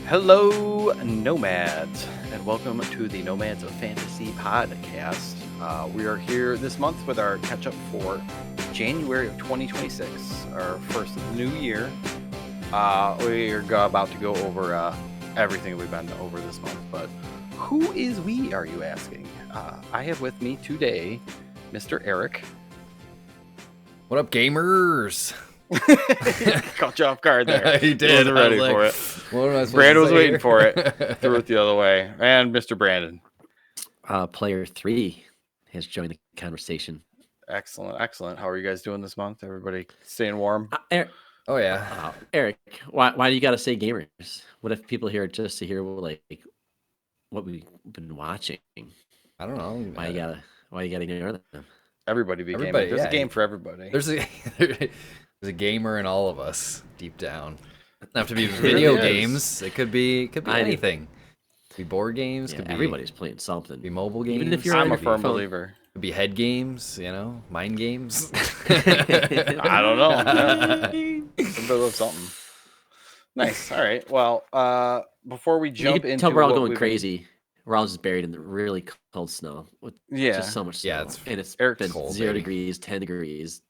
Hello, Nomads, and welcome to the Nomads of Fantasy podcast. We are here this month with our catch-up for January of 2026, our first new year. We are about to go over everything we've been over this month, but who is we, are you asking? I have with me today Mr. Eric. What up, gamers? Caught you off guard there. He did. Wasn't ready for it. What am I supposed Brandon to was say waiting here? for it. Threw it the other way. And Mr. Brandon. Player 3 has joined the conversation. Excellent. How are you guys doing this month? Everybody staying warm? Oh yeah. Eric, why do you got to say gamers? What if people here just to hear what we've been watching? I don't know. Why you gotta ignore them? Everybody be gaming. Everybody, There's yeah. a game for everybody. There's a gamer in all of us deep down. Doesn't have to be video games. It could be anything. Could be board games. Yeah, could be everybody's playing something. be mobile games. Even if you're I'm on a your firm phone. believer. Could be head games. Mind games. I don't know. Somebody loves something. Nice. All right. Well, before we You jump can into tell we're all what going we've been- crazy. We're all just buried in the really cold snow. With Yeah. just so much snow. Yeah, it's Eric's been cold, 0 baby. degrees, 10 degrees.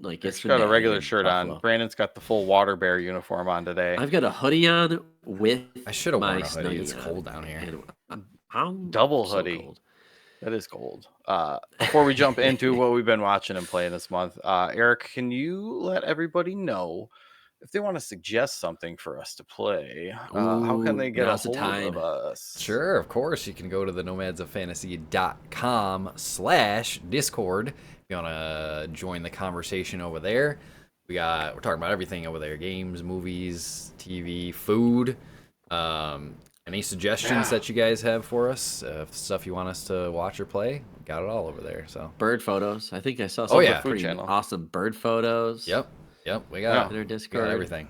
Like Eric's it's been got a bad regular in shirt on. Buffalo. Brandon's got the full water bear uniform on today. I've got a hoodie on with I should have worn my a hoodie. snuggie It's on, cold down here. and I'm Double so hoodie. cold. That is cold. Before we jump into what we've been watching and playing this month, Eric, can you let everybody know if they want to suggest something for us to play? How can they Ooh, get a now's the hold time. of us? Sure, of course. You can go to the nomadsoffantasy.com/discord if you want to join the conversation over there. We're talking about everything over there: games, movies, TV, food. Any suggestions that you guys have for us? Stuff you want us to watch or play? We got it all over there. So Bird photos. I think I saw some yeah. pretty Channel. awesome bird photos. Yep. We In got, our we got Discord. everything.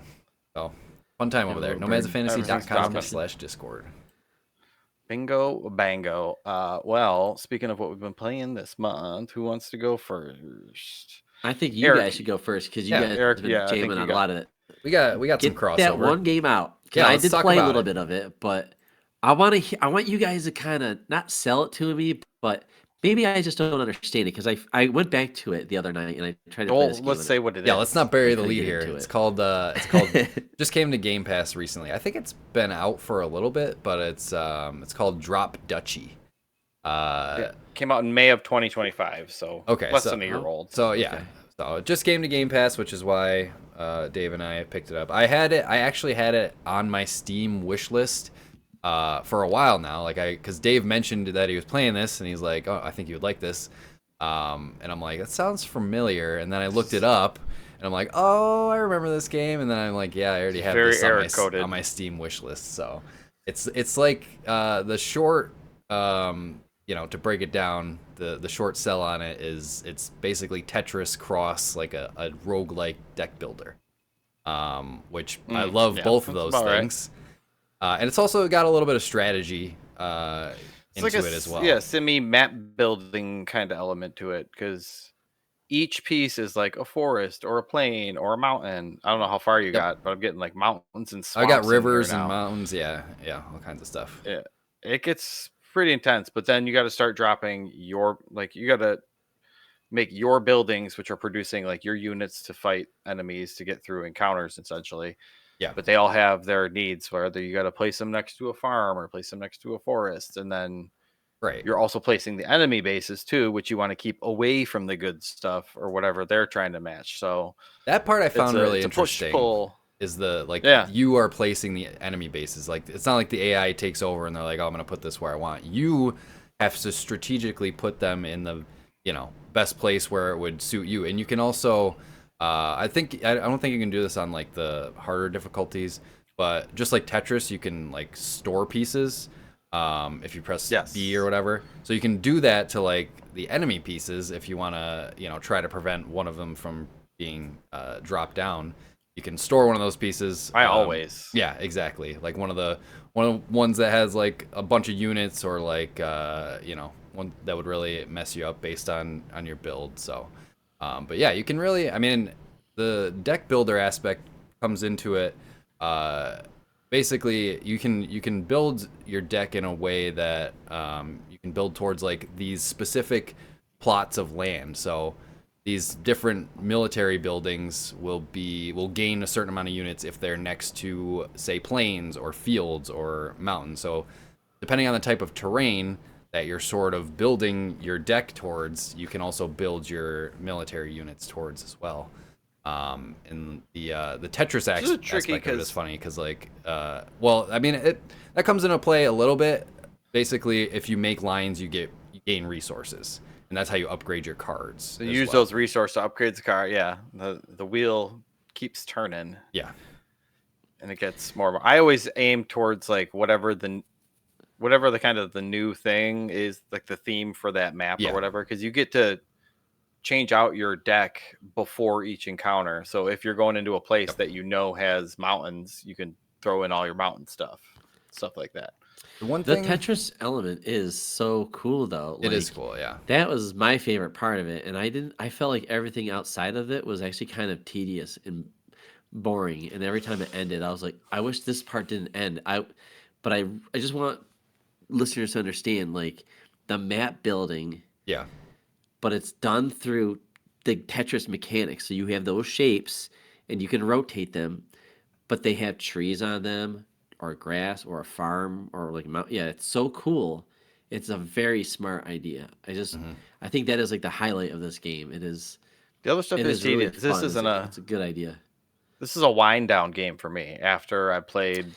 So fun time over there. little bird. nomadsoffantasy.com/discord. Bingo, bango. Well, speaking of what we've been playing this month, who wants to go first? I think you Eric. guys should go first because you Yeah, guys Eric, have been yeah, I think jamming you on got- a lot of it. We got some Get crossover. that one game out. 'Cause Yeah, I let's did talk play a about little it. bit of it, but I want you guys to kind of not sell it to me, but maybe I just don't understand it because I went back to it the other night and I tried to play Well, this game. let's and say what it is. Yeah, let's not bury the couldn't lead get here. into It's it. called just came to Game Pass recently. I think it's been out for a little bit, but it's called Drop Duchy. It came out in May of 2025, so Okay, less so- than a year old. So yeah, Okay. so it just came to Game Pass, which is why Dave and I picked it up. I actually had it on my Steam wish list for a while now. Because Dave mentioned that he was playing this, and he's like, "Oh, I think you would like this," and I'm like, "That sounds familiar." And then I looked it up, and I'm like, "Oh, I remember this game." And then I'm like, "Yeah, I already have Very this Eric-coded. on my Steam wish list." So it's like the short. To break it down, the short sell on it is it's basically Tetris cross like a roguelike deck builder, which I love yeah, both of that's those about right. things. And it's also got a little bit of strategy It's into like it as well. Yeah, semi-map building kind of element to it because each piece is like a forest or a plain or a mountain. I don't know how far you got, but I'm getting like mountains and I swamps. got in here rivers and now. mountains, yeah, all kinds of stuff. Yeah, it gets pretty intense, but then you got to start dropping you got to make your buildings, which are producing like your units to fight enemies to get through encounters essentially. Yeah. But they all have their needs, whether you got to place them next to a farm or place them next to a forest. And then Right. you're also placing the enemy bases too, which you want to keep away from the good stuff or whatever they're trying to match. So That part I found really it's a push interesting. pull. Is the Yeah. you are placing the enemy bases. Like it's not like the AI takes over and they're like, "Oh, I'm going to put this where I want." You have to strategically put them in the, best place where it would suit you. And you can also I don't think you can do this on like the harder difficulties, but just like Tetris, you can like store pieces if you press Yes. B or whatever. So you can do that to like the enemy pieces if you want to, try to prevent one of them from being dropped down. You can store one of those pieces. Always. Yeah, exactly. Like one of the ones that has like a bunch of units or like one that would really mess you up based on your build. So, but yeah, you can really. I mean, the deck builder aspect comes into it basically you can build your deck in a way that you can build towards like these specific plots of land. So these different military buildings will gain a certain amount of units if they're next to, say, plains or fields or mountains. So depending on the type of terrain that you're sort of building your deck towards, you can also build your military units towards as well. And the Tetris aspect of it is funny because like, well, I mean, that comes into play a little bit. Basically, if you make lines, you gain resources, and that's how you upgrade your cards. So you use those resources to upgrade the card. Yeah, the wheel keeps turning. Yeah, and it gets more. I always aim towards like whatever the kind of the new thing is, like the theme for that map or whatever, because you get to change out your deck before each encounter. So if you're going into a place that you know has mountains, you can throw in all your mountain stuff like that. The Tetris element is so cool though. It is cool, yeah. That was my favorite part of it, and I felt like everything outside of it was actually kind of tedious and boring. And every time it ended, I was like, I wish this part didn't end. But I just want listeners to understand like the map building. Yeah. But it's done through the Tetris mechanics. So you have those shapes and you can rotate them, but they have trees on them or grass or a farm or like mountain. Yeah, it's so cool. It's a very smart idea. I think that is like the highlight of this game. It is. The other stuff is really this fun. isn't It's a good idea. This is a wind down game for me after I played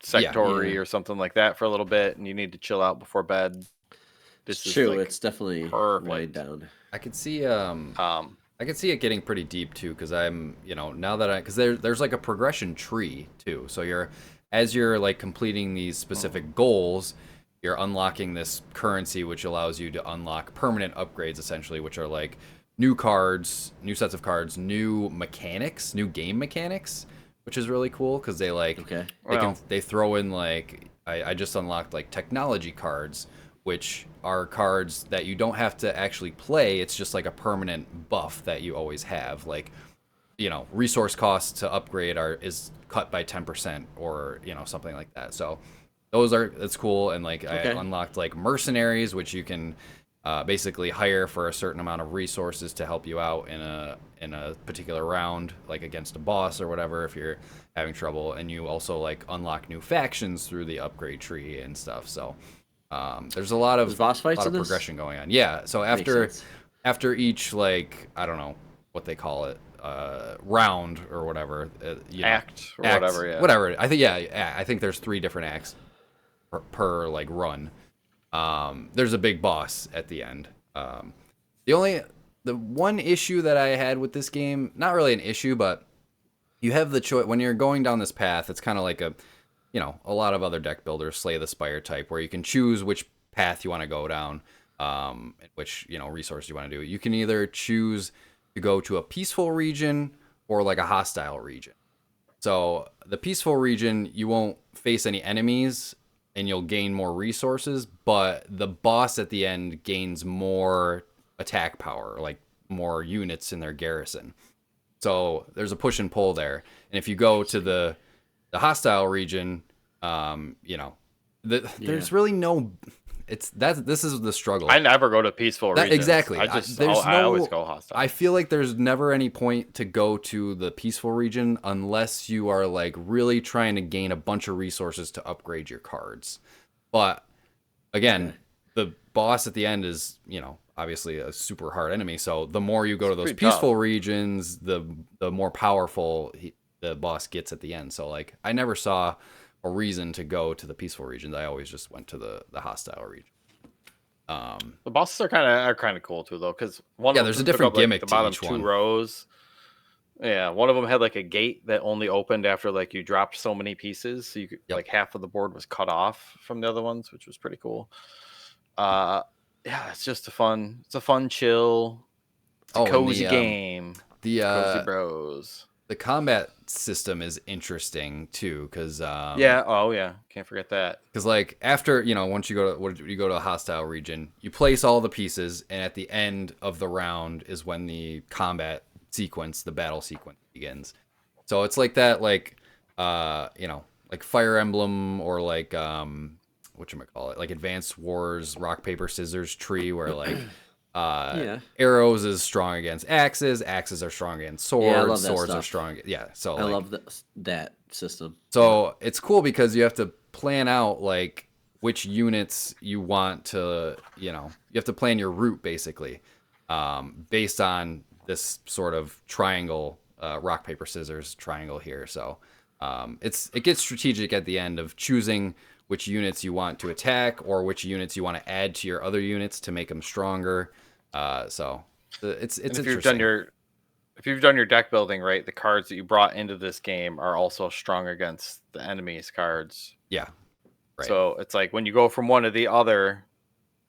Sectory or something like that for a little bit, and you need to chill out before bed. This is true. Like it's definitely perfect. wind down. I could see I could see it getting pretty deep too, because I'm, now that because there's like a progression tree too. So as you're like completing these specific goals, you're unlocking this currency, which allows you to unlock permanent upgrades essentially, which are like new cards, new sets of cards, new mechanics, new game mechanics, which is really cool because they they throw in like I just unlocked like technology cards, which are cards that you don't have to actually play. It's just like a permanent buff that you always have. Like, resource costs to upgrade is cut by 10% or, something like that. So that's cool. And like I unlocked like mercenaries, which you can basically hire for a certain amount of resources to help you out in a particular round, like against a boss or whatever, if you're having trouble. And you also like unlock new factions through the upgrade tree and stuff. So there's a lot of boss fights, progression going on. Yeah. So after each, like, I don't know what they call it, round or whatever, act or whatever. Yeah. Whatever. I think there's 3 different acts per like run. There's a big boss at the end. The one issue that I had with this game, not really an issue, but you have the choice when you're going down this path. It's kind of like a lot of other deck builders, Slay the Spire type, where you can choose which path you want to go down, which, resource you want to do. You can either choose to go to a peaceful region or like a hostile region. So the peaceful region, you won't face any enemies and you'll gain more resources, but the boss at the end gains more attack power, like more units in their garrison. So there's a push and pull there. And if you go to the hostile region, there's really no. This is the struggle. I never go to peaceful regions. Exactly. I always go hostile. I feel like there's never any point to go to the peaceful region unless you are like really trying to gain a bunch of resources to upgrade your cards. But again, the boss at the end is, obviously a super hard enemy. So the more you go to those peaceful regions, the more powerful the boss gets at the end. So like I never saw a reason to go to the peaceful regions. I always just went to the hostile region. The bosses are kind of cool too, though, because there's a different gimmick the bottom to each 2 one. rows. Yeah, one of them had like a gate that only opened after like you dropped so many pieces, so you could like half of the board was cut off from the other ones, which was pretty cool. It's just a fun chill, cozy game. Cozy Bros. The combat system is interesting too, because can't forget that. Because like after once you go to a hostile region, you place all the pieces, and at the end of the round is when the combat sequence, the battle sequence begins. So it's like that, like like Fire Emblem or like whatchamacallit, like Advanced Wars Rock Paper Scissors tree, where like Yeah. arrows is strong against axes, axes are strong against Yeah, I swords, love that swords are stuff. strong. Yeah, so I like love that system. so it's cool because you have to plan out like which units you want to, you have to plan your route basically, based on this sort of triangle, rock paper scissors triangle here. So it gets strategic at the end of choosing which units you want to attack or which units you want to add to your other units to make them stronger. So it's And interesting. if you've done your deck building right, the cards that you brought into this game are also strong against the enemy's cards. Yeah, right. So it's like when you go from one to the other,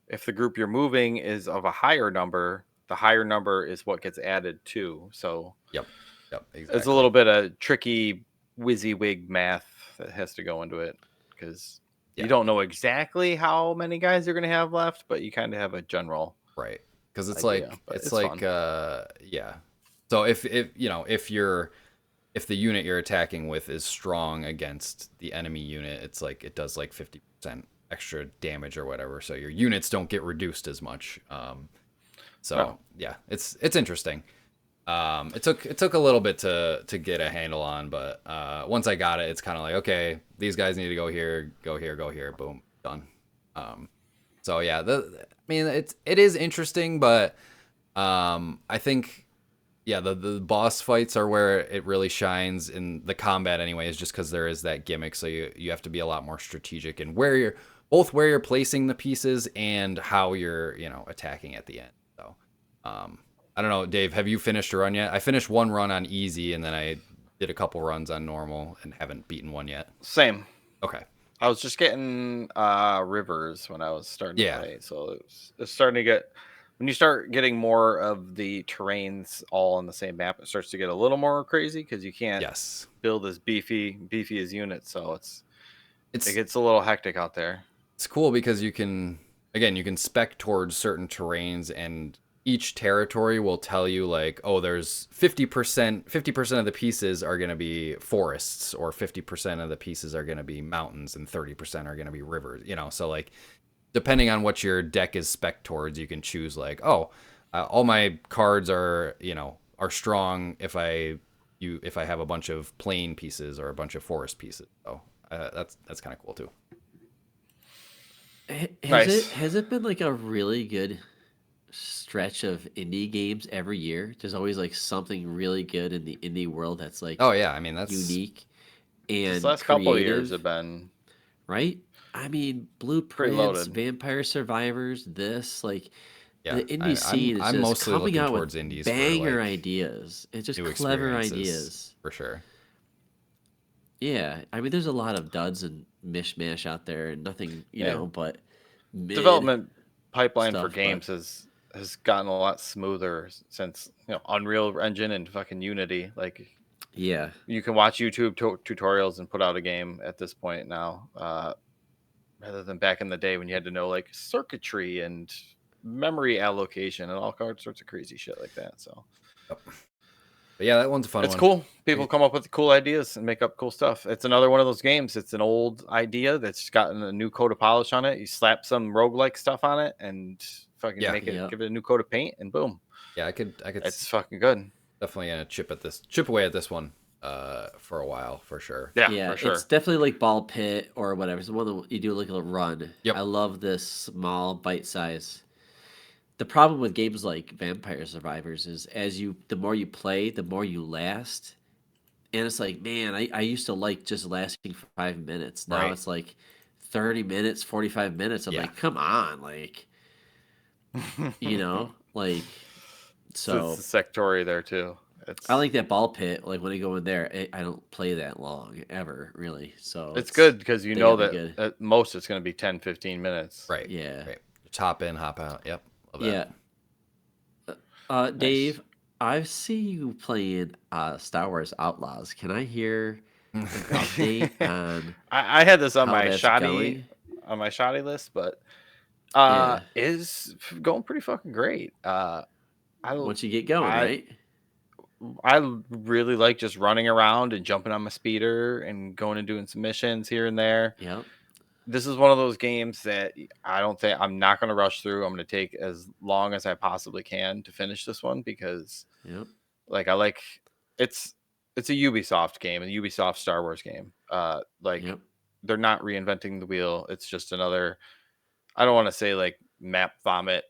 if the group you're moving is of a higher number, the higher number is what gets added to. So Yep, it's a exactly. little bit of tricky WYSIWYG math that has to go into it because you don't know exactly how many guys you're going to have left, but you kind of have a general right. Because it's idea. like But it's it's like fun. yeah. So if if the unit you're attacking with is strong against the enemy unit, it's like it does like 50% extra damage or whatever. So your units don't get reduced as much. So No. yeah, it's interesting. It took a little bit to get a handle on, but once I got it, it's kind of like, okay, these guys need to go here, go here, go here, boom, done. So yeah, I mean it is interesting, but I think yeah, the boss fights are where it really shines in the combat anyway, is just because there is that gimmick. So you have to be a lot more strategic in where you're placing the pieces and how you're attacking at the end. So I don't know, Dave, have you finished a run yet? I finished one run on easy, and then I did a couple runs on normal and haven't beaten one yet. Same. Okay. I was just getting rivers when I was starting to Yeah. play. So it's starting to get, when you start getting more of the terrains all on the same map, it starts to get a little more crazy because you can't Yes. build as beefy as units. So it It's gets a little hectic out there. it's cool because you can spec towards certain terrains, and each territory will tell you like, oh, there's 50% of the pieces are going to be forests, or 50% of the pieces are going to be mountains, and 30% are going to be rivers, so like depending on what your deck is spec towards, you can choose like, oh, all my cards are are strong if I have a bunch of plain pieces or a bunch of forest pieces. So that's kind of cool too. Nice. Has it been like a really good stretch of indie games every year? There's always like something really good in the indie world that's like Oh yeah, I mean that's unique This and last couple of years creative, have been right? I mean, pretty Blueprints, loaded. Vampire Survivors, this like yeah. the indie scene is I'm just mostly coming looking out with towards indies for banger like ideas. It's just new clever experiences ideas. for sure. Yeah, I mean, there's a lot of duds and mishmash out there, and nothing, Yeah. but mid Development pipeline for stuff. But games has gotten a lot smoother since Unreal Engine and fucking Unity. Like yeah, you can watch YouTube tutorials and put out a game at this point now, rather than back in the day when you had to know like circuitry and memory allocation and all sorts of crazy shit like that. So Yep. But yeah, that one's a fun it's one. cool. People come up with cool ideas and make up cool stuff. It's another one of those games. It's an old idea that's gotten a new coat of polish on it. You slap some roguelike stuff on it and fucking Yeah, make it, yeah, give it a new coat of paint, and boom, yeah. I could it's fucking good. definitely gonna chip away at this one, for a while for sure. Yeah, yeah. for It's sure. definitely like ball pit or whatever. It's the one that you do like a run. I Yep. love this small bite size. The problem with games like Vampire Survivors is the more you play, the more you last. And it's like, man, I used to like just lasting 5 minutes. Now Right. it's like 30 minutes, 45 minutes. I'm Yeah. like, come on, like, like, It's so the sectory there too. I It's like that ball pit. Like when I go in there, I don't play that long ever, really. So it's good because you they know got me that good. at most it's going to be 10, 15 minutes. Right. Yeah. Right. Just hop in, hop out. Yep. Love that. Yeah. Nice. Dave, I've seen you playing Star Wars Outlaws. Can I hear an update on I had this how that's going? on my shoddy list, but Yeah. is going pretty fucking great. I Once you get going, I right? I really like just running around and jumping on my speeder and going and doing some missions here and there. Yep. This is one of those games that I don't think I'm not going to rush through. I'm going to take as long as I possibly can to finish this one because Yep. like I like it's it's a Ubisoft game, a Ubisoft Star Wars game. Like Yep. they're not reinventing the wheel. It's just another, I don't want to say like map vomit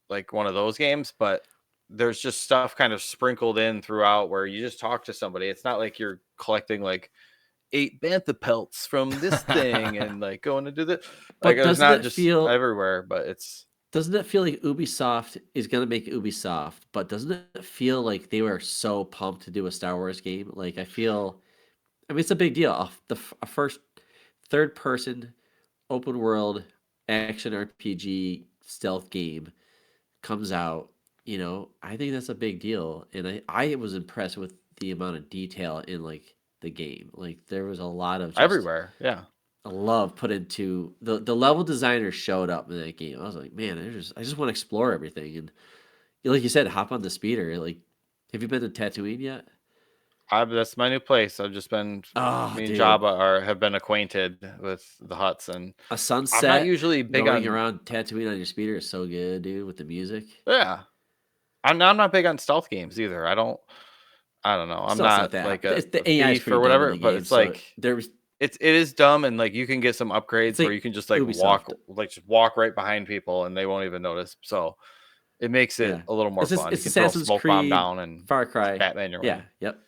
like one of those games, but there's just stuff kind of sprinkled in throughout where you just talk to somebody. It's not like you're collecting like 8 bantha pelts from this thing and like going to do that. Like But there's doesn't not it just feel everywhere, but it's doesn't it feel like Ubisoft is gonna make Ubisoft, but doesn't it feel like they were so pumped to do a Star Wars game? Like I mean, it's a big deal. A first, third person, open world action RPG stealth game comes out. I think that's a big deal, and I was impressed with the amount of detail in like the game. Like there was a lot of just everywhere. Yeah. a love put into the level designers showed up in that game. I was like, man, I just want to explore everything, and like you said, hop on the speeder. Like, have you been to Tatooine yet? That's my new place. I've just been Oh, me and dude, Jabba are have been acquainted with the huts, and a I'm not sunset usually big going on around Tatooine on your speeder is so good, dude, with the music. yeah. I'm not big on stealth games either. I don't know. I'm Still, it's not not that. like a The AI is thief or pretty dumb in whatever, the but game, it's so like there was. it is dumb, and like you can get some It's upgrades where like you can just like Ubisoft. walk right behind people and they won't even notice. So it makes it Yeah, a little more fun. You it's can throw a Assassin's smoke bomb Creed, down and Far it's Cry. Batman your Yeah. way. Yep.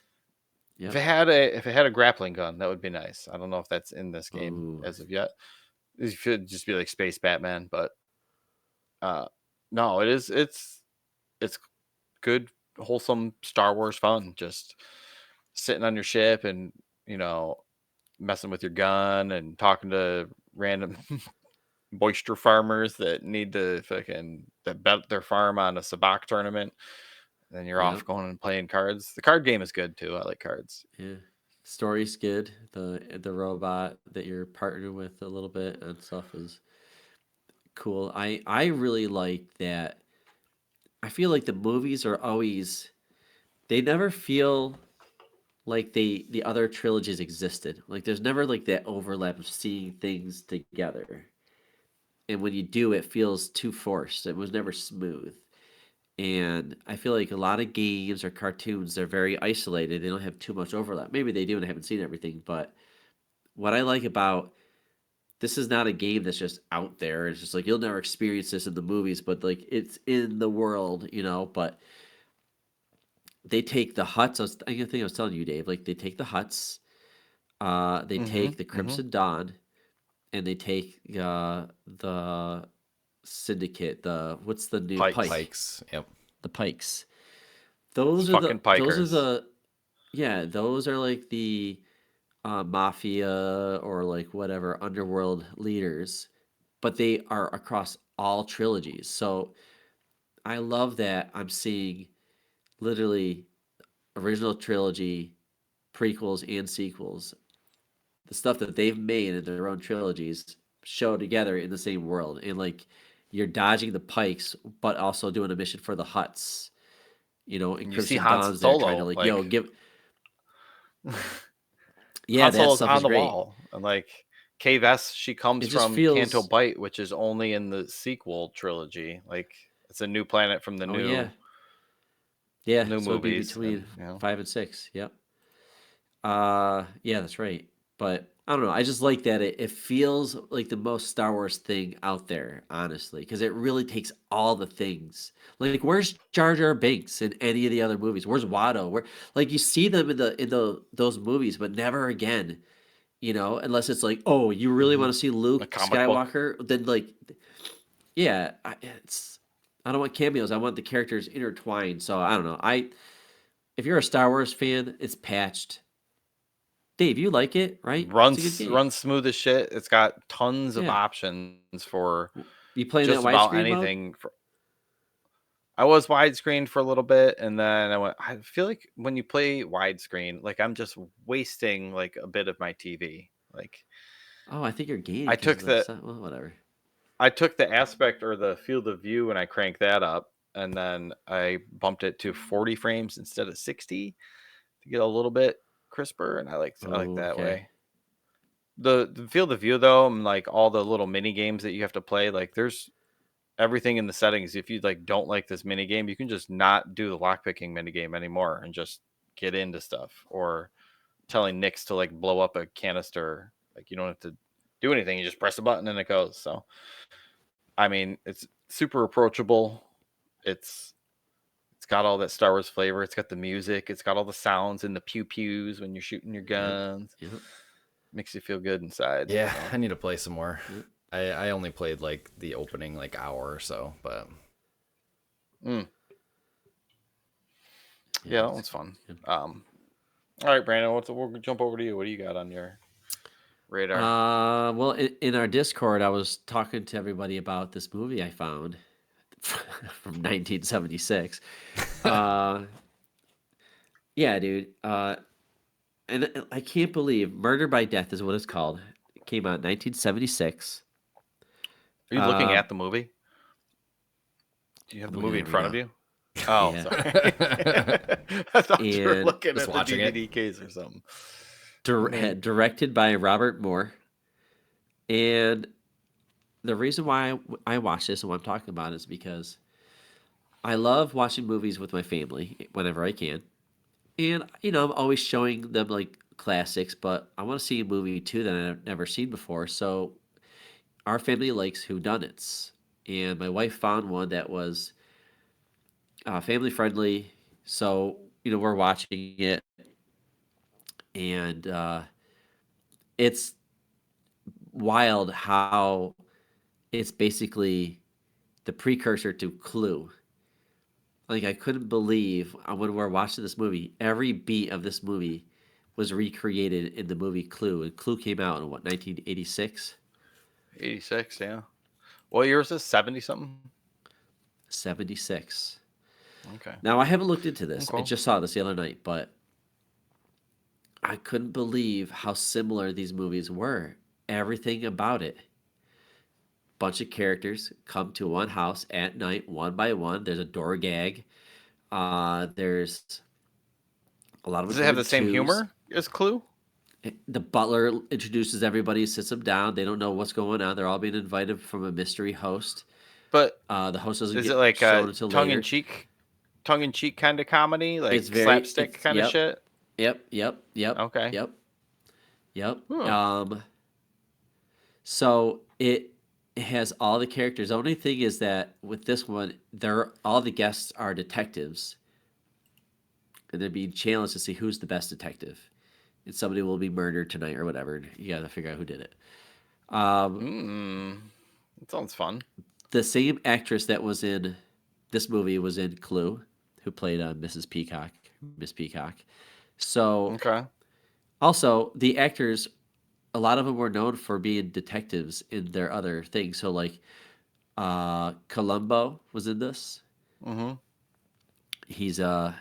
Yep. If it had a grappling gun, that would be nice. I don't know if that's in this game Oh, as of yet. It should just be like Space Batman, but uh no, it's good, wholesome Star Wars fun. Just sitting on your ship and you know messing with your gun and talking to random moisture farmers that need to fucking that bet their farm on a sabacc tournament. Then you're yep. off going and playing cards. The card game is good too. I like cards. Yeah. Story's good. The robot that you're partnering with a little bit and stuff is cool. I really like that. I feel like the movies are always they never feel like the other trilogies existed. Like there's never like that overlap of seeing things together. And when you do, it feels too forced. It was never smooth. And I feel like a lot of games or cartoons, they're very isolated. They don't have too much overlap. Maybe they do and I haven't seen everything. But what I like about this is not a game that's just out there. It's just like you'll never experience this in the movies, but like it's in the world. But they take the huts. I think I was telling you, Dave. Like they take the huts. They Mm-hmm. take the Mm-hmm. Crimson Dawn, and they take the Syndicate. The what's the new Pikes. Pike? Pikes. Yep. The Pikes. It's fucking Those are pikers. the yeah. Those are like the mafia or like whatever underworld leaders, but they are across all trilogies. So I love that I'm seeing literally original trilogy, prequels, and sequels, the stuff that they've made in their own trilogies show together in the same world. And like you're dodging the pikes, but also doing a mission for the huts, and And you see Crimson Han Dawn's there trying to Solo, like, yo, like give. Yeah, Han that Solo's stuff on is the great. wall, and like Kay Vess, she comes It just from Canto feels. Bight, which is only in the sequel trilogy. Like it's a new planet from the Oh yeah, new yeah. new So it'd be movies, between and you know. 5 and 6. Yep. Yeah, that's right. But I don't know. I just like that it feels like the most Star Wars thing out there, honestly, because it really takes all the things. Like, where's Jar Jar Binks in any of the other movies? Where's Watto? Where like you see them in the those movies, but never again. Unless it's like, oh, you really Mm-hmm. want to see A Luke comic book. Skywalker? Then like, yeah, I don't want cameos. I want the characters intertwined. So I don't know. If you're a Star Wars fan, it's patched. Dave, you like it, right? It's a good game. Runs smooth as shit. It's got tons of Yeah. options for You playing that just about widescreen mode? anything. I was widescreen for a little bit, and then I feel like when you play widescreen, like I'm just wasting like a bit of my TV. Like Oh, I think you're gaining I because took of the the sun. Well, whatever. I took the aspect or the field of view and I cranked that up, and then I bumped it to 40 frames instead of 60 to get a little bit crisper, and I like that Okay. way. The field of view though, and like all the little mini games that you have to play, like there's everything in the settings. If you like don't like this mini game, you can just not do the lockpicking mini game anymore and just get into stuff. Or telling Nix to like blow up a canister, like you don't have to do anything. You just press a button and it goes. So I mean, it's super approachable. It's got all that Star Wars flavor. It's got the music. It's got all the sounds and the pew pews when you're shooting your guns. Yep. Makes you feel good inside. Yeah, so. I need to play some more. Yep. I only played like the opening like hour or so, but Yeah, Yeah, that one's fun. All right, Brandon, we'll jump over to you. What do you got on your radar? Well, in our Discord, I was talking to everybody about this movie I found from 1976. Yeah, dude. And I can't believe Murder by Death is what it's called. It came out in 1976. Are you looking at the movie? Do you have the looking movie at in it front right of now. you? Oh, Yeah. sorry. I thought you were And looking just at the watching it? DVD case or something. Directed by Robert Moore. And the reason why I watch this and what I'm talking about is because I love watching movies with my family whenever I can. And, I'm always showing them like classics, but I want to see a movie too that I've never seen before. So our family likes whodunits. And my wife found one that was family friendly. So, we're watching it. And it's wild how it's basically the precursor to Clue. Like I couldn't believe when we're watching this movie, every beat of this movie was recreated in the movie Clue, and Clue came out in what 1986, 86, yeah. What year is this? 70 something? 76. Okay. Now I haven't looked into this. I Okay. just saw this the other night, but I couldn't believe how similar these movies were. Everything about it. Bunch of characters come to one house at night, one by one. There's a door gag. There's a lot of Does them it come have in the same twos. humor as Clue? The butler introduces everybody, sits them down. They don't know what's going on. They're all being invited from a mystery host. But The host doesn't is get it like shown a until tongue later. in cheek kind of comedy? Like It's slapstick kind of yep, shit? yep, Okay. yep. Huh. So it has all the characters. The only thing is that with this one, all the guests are detectives, and they're being challenged to see who's the best detective. And somebody will be murdered tonight or whatever. And you got to figure out who did it. That sounds fun. The same actress that was in this movie was in Clue, who played Miss Peacock. So Okay. also the actors, a lot of them were known for being detectives in their other things. So like Columbo was in this. Mm-hmm. He's a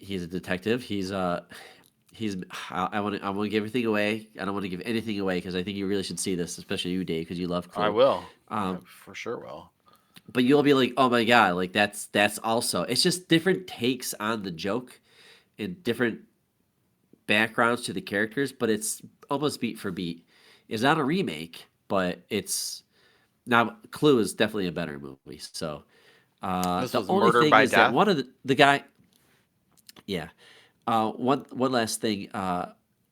detective. I want to give everything away. I don't want to give anything away because I think you really should see this, especially you, Dave, because you love Clue. I will. Um, I for sure will. But you'll be like, oh my god, like that's also. It's just different takes on the joke, and different backgrounds to the characters, but it's almost beat for beat. It's not a remake, but it's now Clue is definitely a better movie. So This the was only Murder thing by is Death? that one of the guy, yeah. One last thing.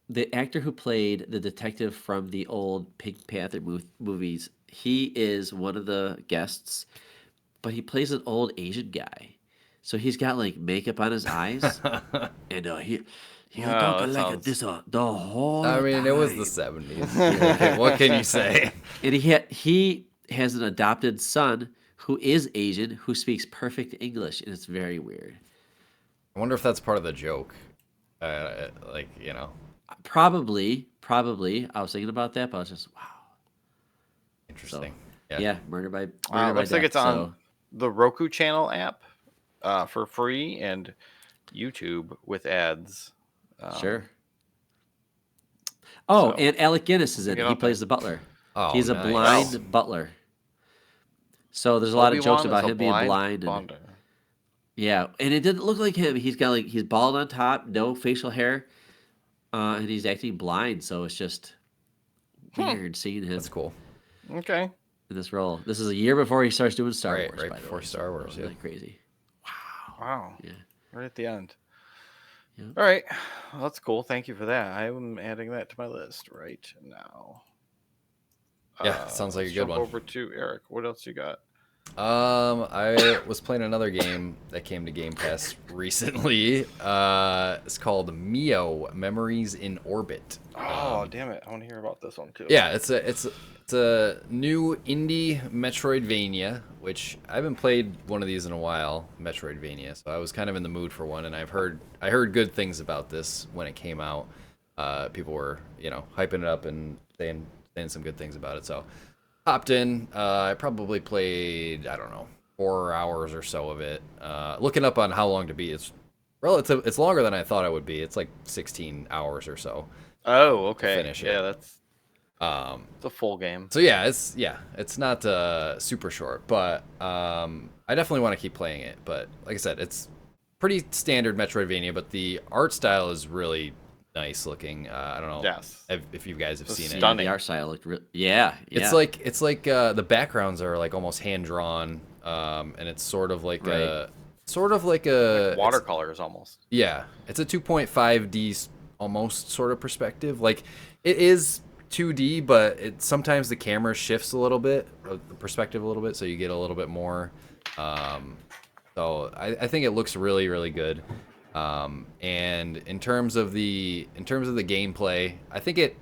The actor who played the detective from the old Pink Panther movies, he is one of the guests, but he plays an old Asian guy. So he's got like makeup on his eyes, and he Oh, talk that like sounds- this the whole I mean, it was the time. 70s. What can you say? And he has an adopted son who is Asian who speaks perfect English, and it's very weird. I wonder if that's part of the joke. Like, Probably. I was thinking about that, but I was just wow. interesting. Yeah, Murder by looks like Death. it's on So the Roku channel app for free and YouTube with ads. sure. Oh, so, and Alec Guinness is in get it. He out plays there. the butler. Oh, He's a nice. blind butler. So there's a lot of jokes Obi-Wan about is a him being blind, and bonder. yeah, and it didn't look like him. He's bald on top, no facial hair, and he's acting blind. So it's just weird seeing him That's cool. Okay. in this role. This is a year before he starts doing Star Right, Wars. right by the before way, Star Wars, isn't yeah. that crazy? Wow. Yeah. Right at the end. Yep. All right. Well, that's cool. Thank you for that. I'm adding that to my list right now. Yeah, sounds like a let's good jump one. over to Eric. What else you got? I was playing another game that came to Game Pass recently. It's called MIO, Memories in Orbit. Oh, damn it. I want to hear about this one too. Yeah, it's a new indie Metroidvania, which I haven't played one of these in a while, Metroidvania. So I was kind of in the mood for one, and I heard good things about this when it came out. People were, hyping it up and saying some good things about it. So hopped in. I probably played, I don't know, 4 hours or so of it. Looking up on how long to beat, it's longer than I thought it would be. It's like 16 hours or so. Oh, okay. Finish it. Yeah, that's it's a full game. So it's not super short, but I definitely want to keep playing it. But like I said, it's pretty standard Metroidvania, but the art style is really nice looking. I don't know if you guys have seen it. Stunning. The art style looked yeah. It's like the backgrounds are like almost hand drawn, and it's sort of like a Like watercolors almost. Yeah, it's a 2.5D almost sort of perspective. Like it is 2D, but sometimes the camera shifts a little bit, the perspective a little bit, so you get a little bit more. So I think it looks really, really good. And in terms of the gameplay, I think it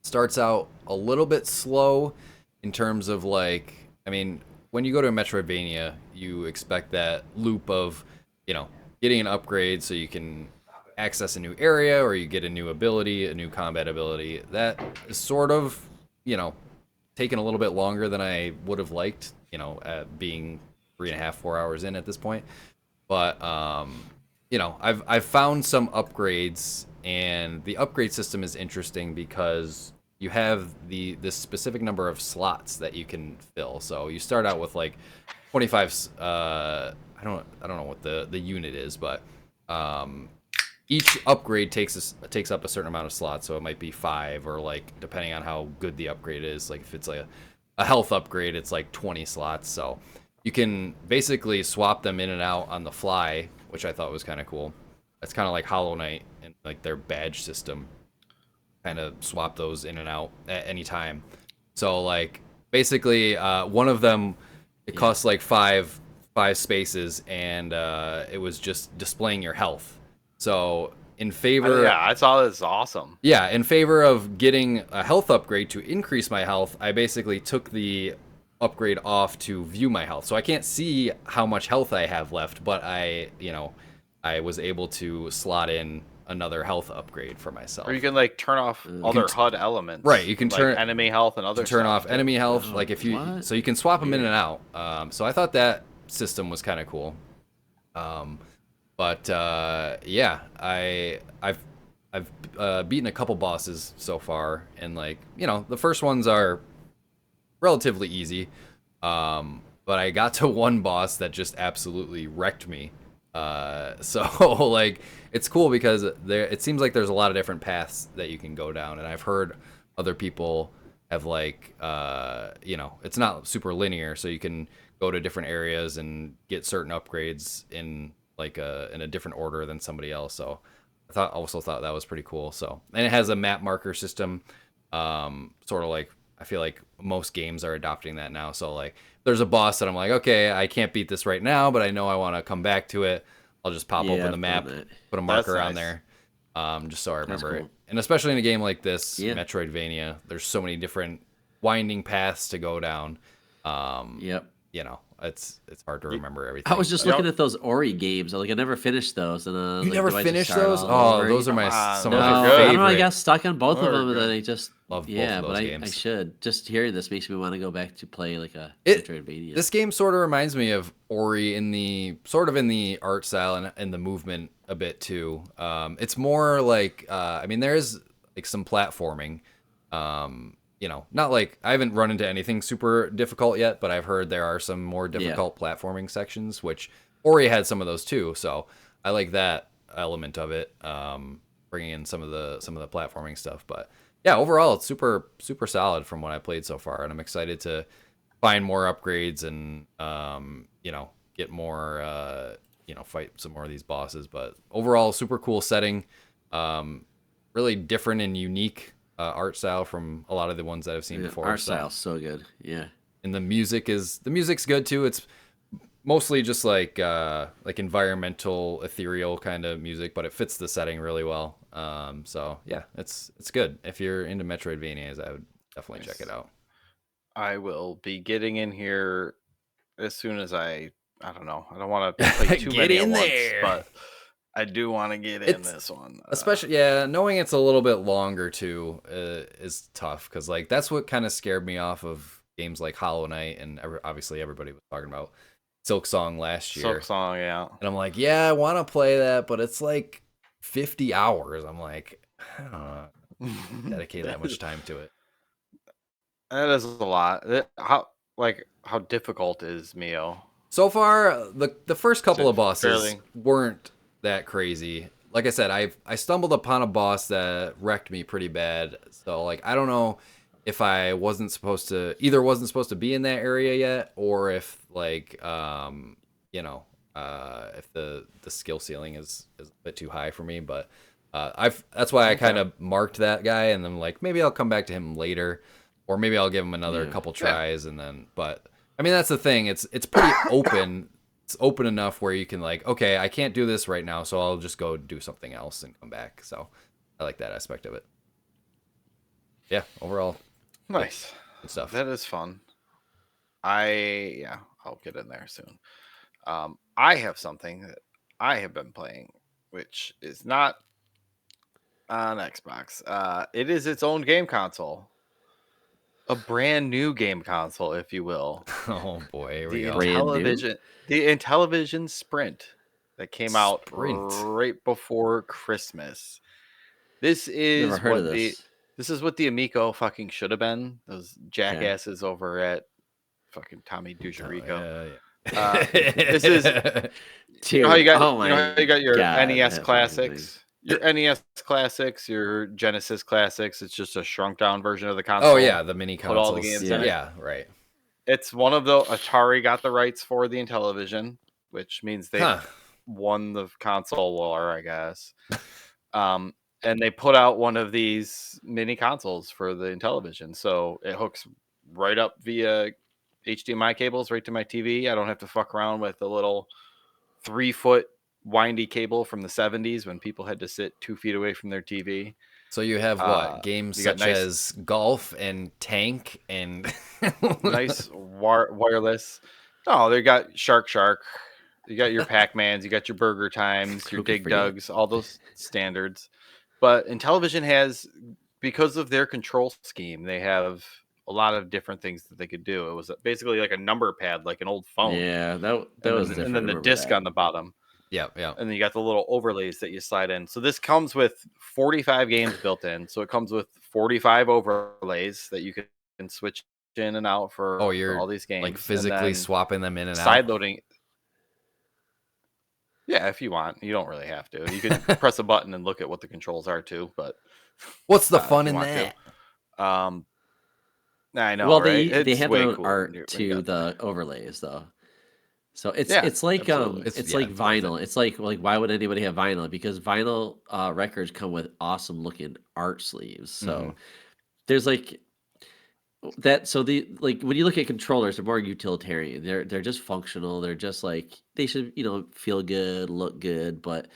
starts out a little bit slow in terms of like, I mean, when you go to a Metroidvania, you expect that loop of, getting an upgrade so you can access a new area, or you get a new ability, a new combat ability. That is sort of, taking a little bit longer than I would have liked, at being 3.5, 4 hours in at this point. But, I've found some upgrades, and the upgrade system is interesting because you have this specific number of slots that you can fill. So you start out with like 25, I don't know what the unit is, but each upgrade takes up a certain amount of slots. So it might be 5, or like depending on how good the upgrade is. Like if it's like a health upgrade, it's like 20 slots. So you can basically swap them in and out on the fly, which I thought was kind of cool. It's kind of like Hollow Knight and like their badge system. Kind of swap those in and out at any time. So like basically one of them, it costs like five spaces, and it was just displaying your health. So in favor, I saw this. Awesome. Yeah, in favor of getting a health upgrade to increase my health, I basically took the upgrade off to view my health. So I can't see how much health I have left, but I was able to slot in another health upgrade for myself. Or you can like turn off other HUD elements. Right, you can like turn enemy health and other turn stuff. off enemy health, like if you what? so you can swap them in and out. So I thought that system was kind of cool. But I've beaten a couple bosses so far, and like the first ones are relatively easy. But I got to one boss that just absolutely wrecked me. So like it's cool because it seems like there's a lot of different paths that you can go down, and I've heard other people have like it's not super linear, so you can go to different areas and get certain upgrades in like in a different order than somebody else. So I also thought that was pretty cool. So, and it has a map marker system, sort of like I feel like most games are adopting that now. So like there's a boss that I'm like, okay, I can't beat this right now, but I know I want to come back to it. I'll just pop open the map, put a marker on there, just so I remember it. And especially in a game like this, Metroidvania, there's so many different winding paths to go down. It's hard to remember everything. I was just looking at those Ori games. I never finished those. And you never finished those? Oh, those are some of my I favorite. don't know. I got stuck on both of them, and then I just love both of those games. I should. Just hearing this makes me want to go back to play like a Metroidvania. This game sort of reminds me of Ori in the art style and the movement a bit too. It's more like there is like some platforming, not like I haven't run into anything super difficult yet, but I've heard there are some more difficult platforming sections, which Ori had some of those too. So I like that element of it, bringing in some of the platforming stuff. But yeah, overall it's super super solid from what I played so far, and I'm excited to find more upgrades and get more fight some more of these bosses. But overall, super cool setting, really different and unique art style from a lot of the ones that I've seen before. Art style's so good, and the music's good too. It's mostly just like environmental, ethereal kind of music, but it fits the setting really well. So yeah, it's good. If you're into Metroidvanias, I would definitely check it out. I will be getting in here as soon as I don't know. I don't want to play too many at once, but I do want to get in this one. Especially, knowing it's a little bit longer too is tough, because like that's what kind of scared me off of games like Hollow Knight, and obviously everybody was talking about Silksong last year. Silksong, yeah. And I'm like, yeah, I want to play that, but it's like 50 hours. I'm like, I don't know, dedicate that much time to it. That is a lot. How difficult is MIO? So far, the first couple of bosses weren't that crazy. Like I said, I stumbled upon a boss that wrecked me pretty bad. So like I don't know if I wasn't supposed to be in that area yet, or if like if the skill ceiling is a bit too high for me. But that's why I kind of marked that guy, and then like maybe I'll come back to him later, or maybe I'll give him another couple tries, and then. But I mean that's the thing. It's pretty open. It's open enough where you can like, okay, I can't do this right now, so I'll just go do something else and come back. So I like that aspect of it. Yeah, overall, nice. Good stuff. That is fun. I'll get in there soon. I have something that I have been playing, which is not on Xbox. It is its own game console. A brand new game console, if you will. Oh boy, here we go. The Intellivision Sprint that came out right before Christmas. This is this is what the Amico fucking should have been. Those jackasses over at fucking Tommy Duchy. This is how you got your NES classics. Your NES classics, your Genesis classics. It's just a shrunk down version of the console. Oh yeah, the mini consoles. Put all the games in it. Yeah, right. It's one of the Atari got the rights for the Intellivision, which means they won the console war, I guess. And they put out one of these mini consoles for the Intellivision, so it hooks right up via HDMI cables right to my TV. I don't have to fuck around with the little 3-foot windy cable from the 70s when people had to sit 2 feet away from their TV. So you have what games such as golf and tank and nice wireless. Oh, they got Shark. You got your Pac-Mans, you got your Burger Times, your Dig Dugs, all those standards. But Intellivision has, because of their control scheme, they have a lot of different things that they could do. It was basically like a number pad, like an old phone. Yeah, that was different. And then the disc on the bottom. Yeah. And then you got the little overlays that you slide in. So this comes with 45 games built in. So it comes with 45 overlays that you can switch in and out for all these games. Like physically swapping them in and out. Side loading. Yeah, if you want. You don't really have to. You can press a button and look at what the controls are too. But what's the fun in that? I know. Well, right? they have their own art to the overlays though. So it's like it's like vinyl. It's like why would anybody have vinyl? Because vinyl records come with awesome looking art sleeves. So there's like that. So when you look at controllers, they're more utilitarian. They're just functional. They're just like they should feel good, look good, but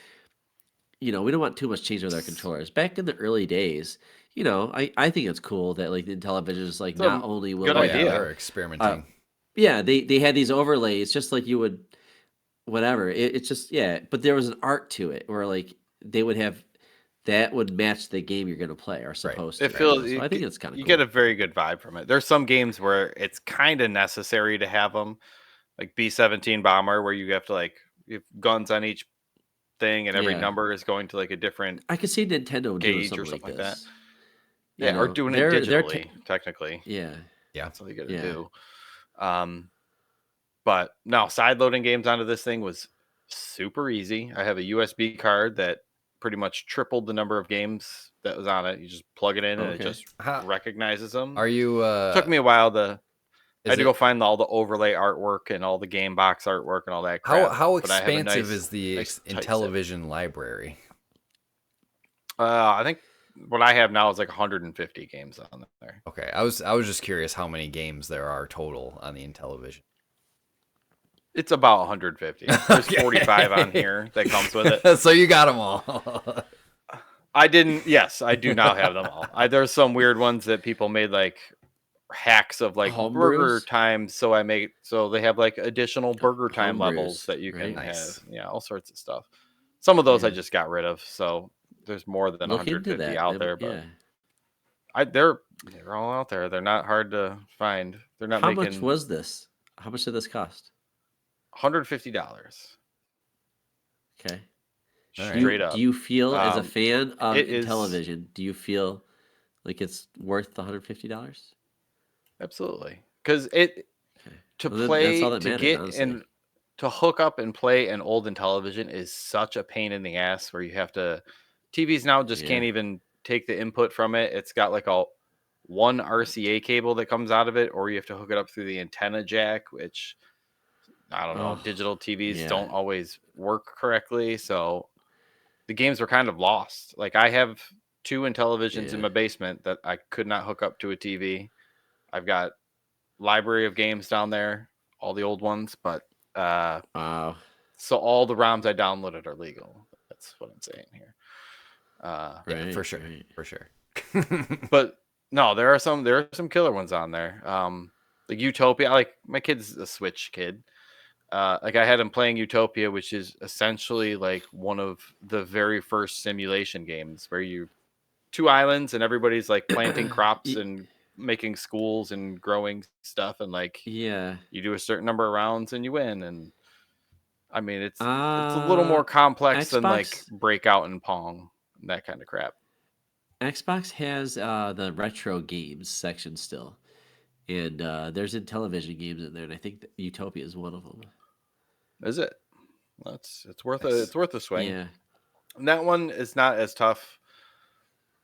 we don't want too much change with our controllers. Back in the early days, I think it's cool that like the Intellivision is like not only will good idea. They're experimenting. They had these overlays just like you would, whatever. It's just but there was an art to it where like they would have that would match the game you're going to play or supposed to. It feels. So I think it's kind of. You get a very good vibe from it. There's some games where it's kind of necessary to have them, like B-17 Bomber, where you have to like you have guns on each thing and every number is going to like a different. I could see Nintendo doing something like that. this. I Yeah, or know. doing it They're digitally, technically. yeah, Yeah. That's all you got to yeah. do. But no, side loading games onto this thing was super easy. I have a USB card that pretty much tripled the number of games that was on it. You just plug it in and it Okay. just How recognizes them. are you? Took me a while to. I had Is to go it find all the overlay artwork and all the game box artwork and all that crap. how But I have a expansive nice, is the nice tight set. Intellivision library? I think what I have now is like 150 games on there. Okay, I was just curious how many games there are total on the Intellivision. It's about 150. There's 45 on here that comes with it. So you got them all. I didn't. Yes, I do now have them all. There's some weird ones that people made like hacks of like burger Homebrews? time. So they have like additional burger time levels Homebrews, that you can right? have. Nice. Yeah, all sorts of stuff. Some of those I Yeah. just got rid of. So there's more than Look into 150 that. out there, but Yeah. they're all out there. They're not hard to find. They're not How much making was this? How much did this cost? $150 Okay. All right. straight up. Do you feel, as a fan of it is Intellivision, do you feel like it's worth the $150? absolutely because it Okay. to Well, then that's all play that to matters, get honestly. and to hook up and play an old Intellivision is such a pain in the ass where you have to TVs now just Yeah. can't even take the input from it. It's got like one RCA cable that comes out of it, or you have to hook it up through the antenna jack, which I don't know. Oh, Digital TVs yeah. don't always work correctly, so the games were kind of lost. Like I have two Intellivisions in Yeah. my basement that I could not hook up to a TV. I've got library of games down there, all the old ones, but Wow. so all the ROMs I downloaded are legal. That's what I'm saying here. Yeah, for Right, sure, right. for sure. But no, there are some killer ones on there. Like Utopia. Like my kid's a Switch kid. Like I had him playing Utopia, which is essentially like one of the very first simulation games where you two islands and everybody's like planting crops Y- and making schools and growing stuff, and like Yeah. you do a certain number of rounds and you win. And I mean, it's a little Uh, more complex than like Xbox Breakout and Pong, and that kind of crap. Xbox has the retro games section still, and there's Intellivision games in there, and I think that Utopia is one of them. Is it? It's worth Nice. a swing. Yeah. And that one is not as tough.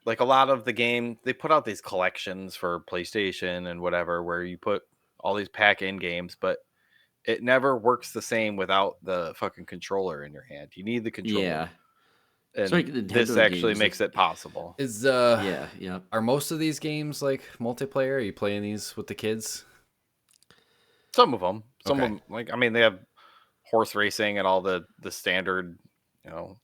Like a lot of the game, they put out these collections for PlayStation and whatever, where you put all these pack-in games, but it never works the same without the fucking controller in your hand. You need the controller, Yeah. It's and like this Nintendo actually games. makes it possible. Is Yeah. Yep. are most of these games like multiplayer? Are you playing these with the kids? Some of them, Okay. of them, like I mean, they have horse racing and all the standard, you know,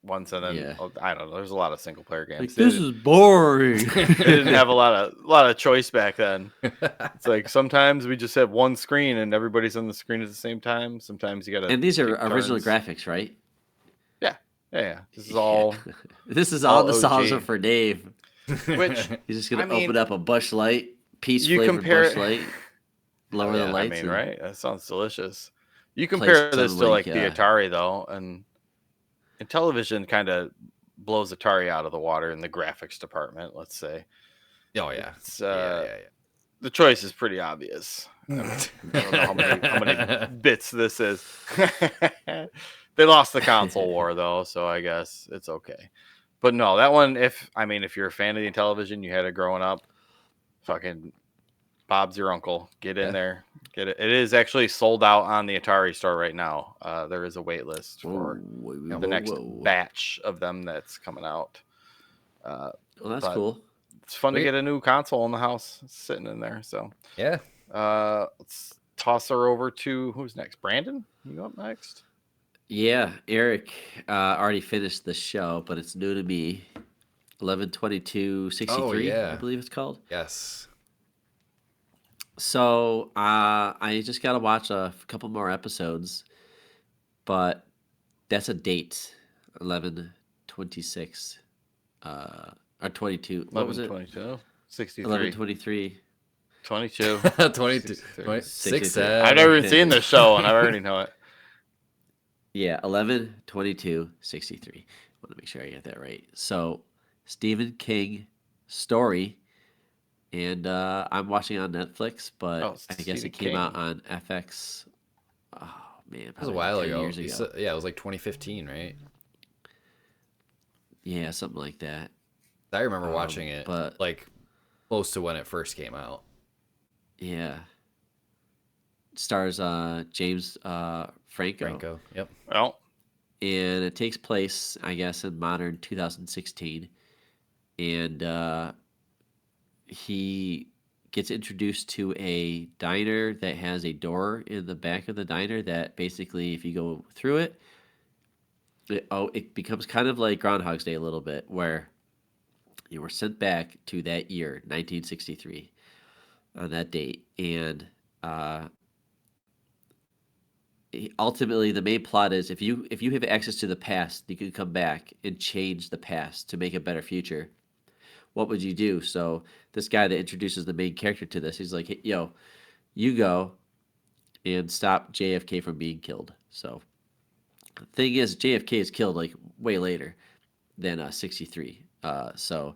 ones, and then Yeah. I don't know. There's a lot of single player games. Like, this is boring. They didn't have a lot of choice back then. It's like sometimes we just have one screen and everybody's on the screen at the same time. Sometimes you gotta. And these are take original turns. graphics, right? Yeah. This is all. This is all all nostalgia OG. for Dave. Which He's just gonna I mean, open up a Busch Light, peach you flavored compare. Busch Light, lower the I lights. mean, and right? That sounds delicious. You play compare this some to like like the Atari though, and Intellivision kind of blows Atari out of the water in the graphics department. Let's say. Oh yeah. It's, Yeah. the choice is pretty obvious. I don't know how many bits this is. They lost the console war though, so I guess it's okay. But no, that one, if you're a fan of the Intellivision, you had it growing up, fucking Bob's your uncle. Get in Yeah. there, get it. It is actually sold out on the Atari store right now. There is a wait list for the next batch of them that's coming out. Well, that's but cool. It's fun to Sweet. get a new console in the house sitting in there. So Yeah. let's toss her over to who's next. Brandon, you up next? Yeah, Eric already finished the show, but it's new to me. 11/22/63, Oh, yeah. I believe it's called. Yes. So I just gotta watch a couple more episodes, but that's a date, 11/26, or 22. What was it? 22, 63, 11/23. 22. 22, 63. 26. I've never even seen this show, and I already know it. Yeah, 11/22/63. Want to make sure I get that right. So Stephen King story, and I'm watching it on Netflix, Oh, but it's I guess Stephen it came out King. on FX. Oh man, That was a probably like while 10 ago. years ago. Yeah, it was like 2015, right? Yeah, something like that. I remember watching it But like close to when it first came out. yeah, stars James Franco, Franco. Yep. Well, and it takes place, I guess, in modern 2016, and he gets introduced to a diner that has a door in the back of the diner that basically, if you go through it, it becomes kind of like Groundhog's Day a little bit, where you were sent back to that year, 1963, on that date, and uh, ultimately the main plot is if you have access to the past, you can come back and change the past to make a better future. What would you do? So this guy that introduces the main character to this, he's like, hey, yo, you go and stop JFK from being killed. So the thing is, JFK is killed like way later than 63. So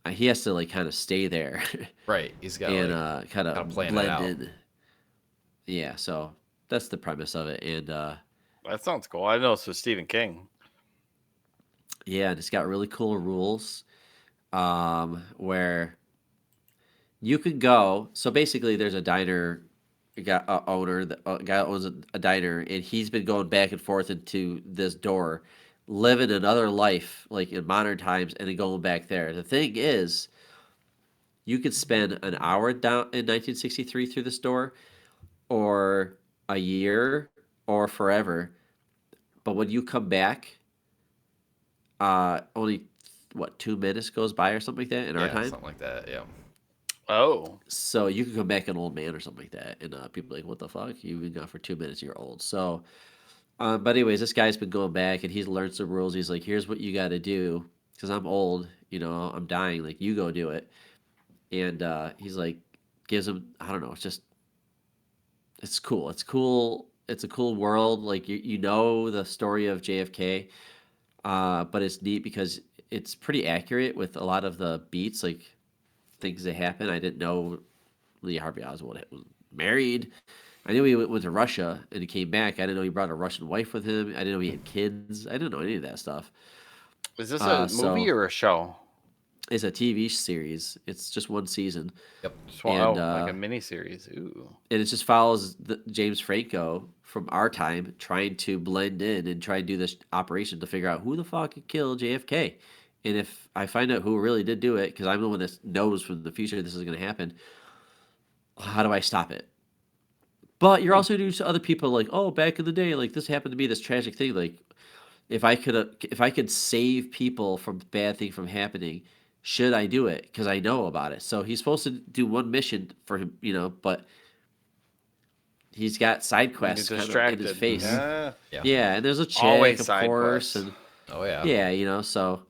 he has to like kind of stay there Right. He's got and like kind kind of of playing it blend out. in. Yeah, so that's the premise of it. And that sounds cool. I know it's with Stephen King. yeah, and it's got really cool rules where you can go. So basically, there's a diner owner, the guy that owns a diner, and he's been going back and forth into this door, living another life like in modern times, and then going back there. The thing is, you could spend an hour down in 1963 through this door, or a year, or forever. But when you come back, only what 2 minutes goes by or something like that in our Yeah, time. something like that. Yeah. Oh, So you can come back an old man or something like that, and people are like, "What the fuck? You've been gone for 2 minutes. You're old." So, but anyways, this guy's been going back, and he's learned some rules. He's like, "Here's what you got to do, because I'm old. I'm dying. Like, you go do it." And he's like, gives him, I don't know. It's cool. It's cool. It's a cool world. Like you know the story of JFK, but it's neat because it's pretty accurate with a lot of the beats, like things that happen. I didn't know Lee Harvey Oswald was married. I knew he went to Russia and he came back. I didn't know he brought a Russian wife with him. I didn't know he had kids. I didn't know any of that stuff. is this a movie So or a show? it's a TV series. It's just one season, Yep. Just and like a mini series. Ooh. it just follows James Franco from our time trying to blend in and try and do this operation to figure out who the fuck killed JFK. And if I find out who really did do it, because I'm the one that knows from the future this is going to happen, how do I stop it? But you're also doing to other people like, oh, back in the day, like this happened to be this tragic thing. Like if I could save people from bad thing from happening, should I do it? Because I know about it. So he's supposed to do one mission for him, but he's got side You get quests kind of in his distracted. face. Yeah. Yeah. Yeah, and there's a chick, Always of side course, quests. and Oh yeah. yeah, so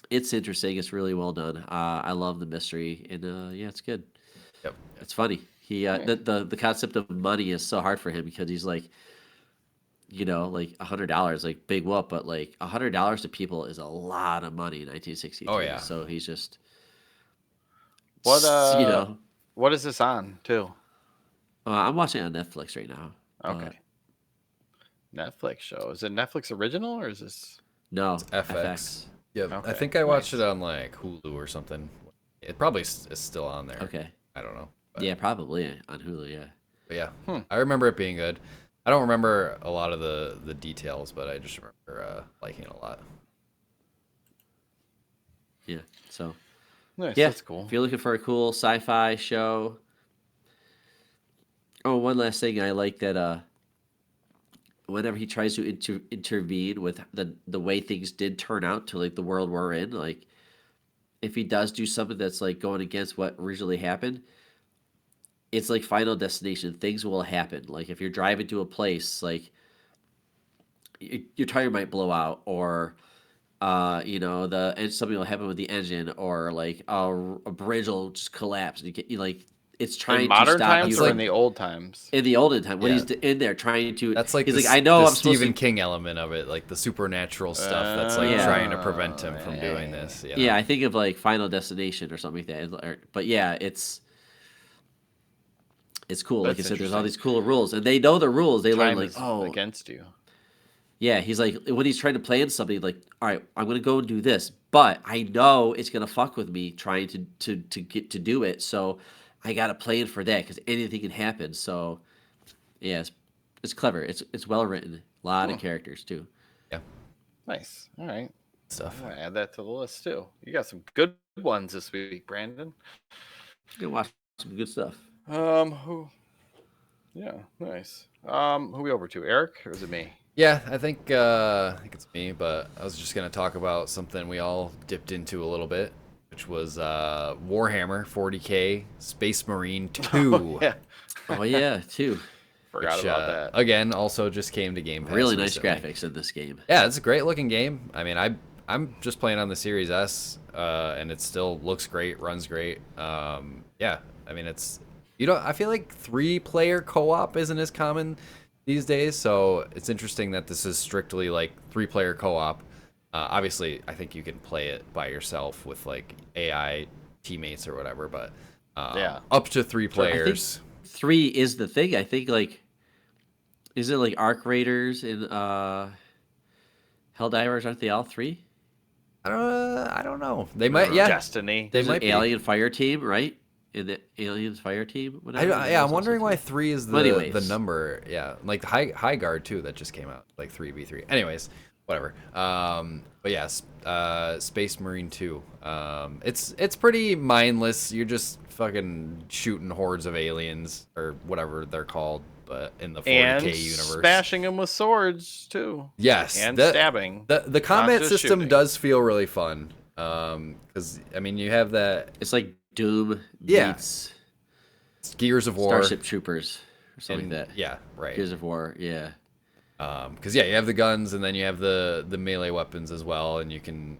it's interesting. It's really well done. I love the mystery, and yeah, it's good. Yep. It's funny. He the concept of money is so hard for him because he's like, like $100, like big whoop, but like $100 to people is a lot of money in 1963. Oh, yeah. So he's just, What you know, what is this on too? I'm watching it on Netflix right now. Okay. Netflix show. Is it Netflix original or is this No, FX. FX. Yeah. Okay, I think I watched nice. it on like Hulu or something. It probably is still on there. Okay. I don't know. But, Yeah, probably on Hulu. Yeah. but yeah, Hmm. I remember it being good. I don't remember a lot of the details, but I just remember liking it a lot. Yeah. So Nice, yeah, that's cool. if you're looking for a cool sci-fi show. Oh, one last thing I like that whenever he tries to intervene with the way things did turn out to like the world we're in, like if he does do something that's like going against what originally happened, it's like Final Destination. Things will happen. Like if you're driving to a place, like your tire might blow out, or and something will happen with the engine, or like a bridge will just collapse, and you like it's trying In to modern stop times you or in the old times? in the olden time when Yeah. he's in there trying to. That's like he's the, like, I know the I'm supposed Stephen to. King element of it, like the supernatural stuff that's like Yeah. trying to prevent him from doing this. You know? Yeah, I think of like Final Destination or something like that. But yeah, it's cool. Like I That's said, there's all interesting. these cool rules, and they know the rules. They learn Time like, is oh, against you. yeah. He's like when he's trying to plan something, like, all right, I'm gonna go and do this, but I know it's gonna fuck with me trying to get to do it. So I got to plan for that because anything can happen. So yeah, it's clever. It's well written. A lot of characters too. Yeah. Nice. All right. Stuff. I'm gonna add that to the list too. You got some good ones this week, Brandon. You can watch some good stuff. Who? Yeah, nice. Who we over to? Eric, or is it me? Yeah, I think it's me, but I was just gonna talk about something we all dipped into a little bit, which was Warhammer 40K Space Marine 2. Yeah, Oh yeah, too. forgot which, about that. Again, also just came to Game Pass. Really nice recently. graphics in this game. Yeah, it's a great looking game. I mean, I'm just playing on the Series S, and it still looks great, runs great. Yeah, I mean it's I feel like 3-player co-op isn't as common these days, so it's interesting that this is strictly like 3-player co-op. Obviously, I think you can play it by yourself with like AI teammates or whatever, but Yeah. up to 3 I think players. 3 is the thing. I think like, is it like Arc Raiders and Helldivers? Aren't they all 3? I don't know. They might, yeah. Destiny. They There's might an be. Alien Fire Team, right? In the Aliens Fire Team, whatever. Yeah, I'm wondering why 3 is Well, the anyways. number. Yeah, like High Guard too that just came out, like 3v3. Anyways, whatever. But yeah, Space Marine 2. It's pretty mindless. You're just fucking shooting hordes of aliens or whatever they're called, but in the 40K And universe. smashing them with swords too. Yes, And that- stabbing. The combat just system shooting. does feel really fun. Because I mean, you have that It's like Doom Yeah. meets Gears of War. Starship Troopers or something and- like that. Yeah, right. Gears of War, yeah. Because yeah, you have the guns and then you have the melee weapons as well, and you can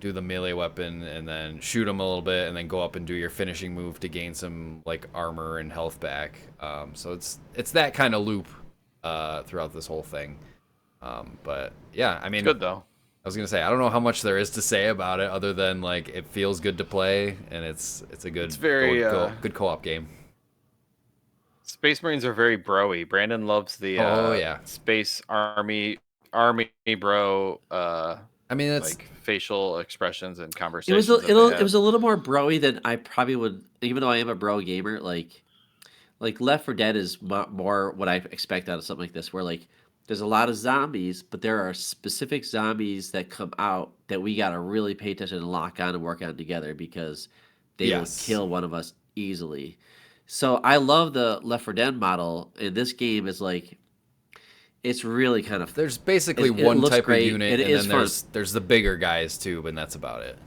do the melee weapon and then shoot them a little bit and then go up and do your finishing move to gain some like armor and health back. So it's that kind of loop throughout this whole thing. But yeah, I mean, Good though. I was gonna say I don't know how much there is to say about it other than like it feels good to play and it's a good very, good co-op game. Space Marines are very broy. Brandon loves the Oh, yeah. Space Army bro I mean, it's like facial expressions and It conversations. was that they it was have. a little more broy than I probably would, even though I am a bro gamer. Like Left 4 Dead is more what I expect out of something like this, where like there's a lot of zombies, but there are specific zombies that come out that we gotta really pay attention and lock on and work on together because they Yes. will kill one of us easily. So I love the Left 4 Dead model, and this game is like, it's really kind of there's basically it one looks type great, of unit, it and is then fun. there's the bigger guys too, and that's about it.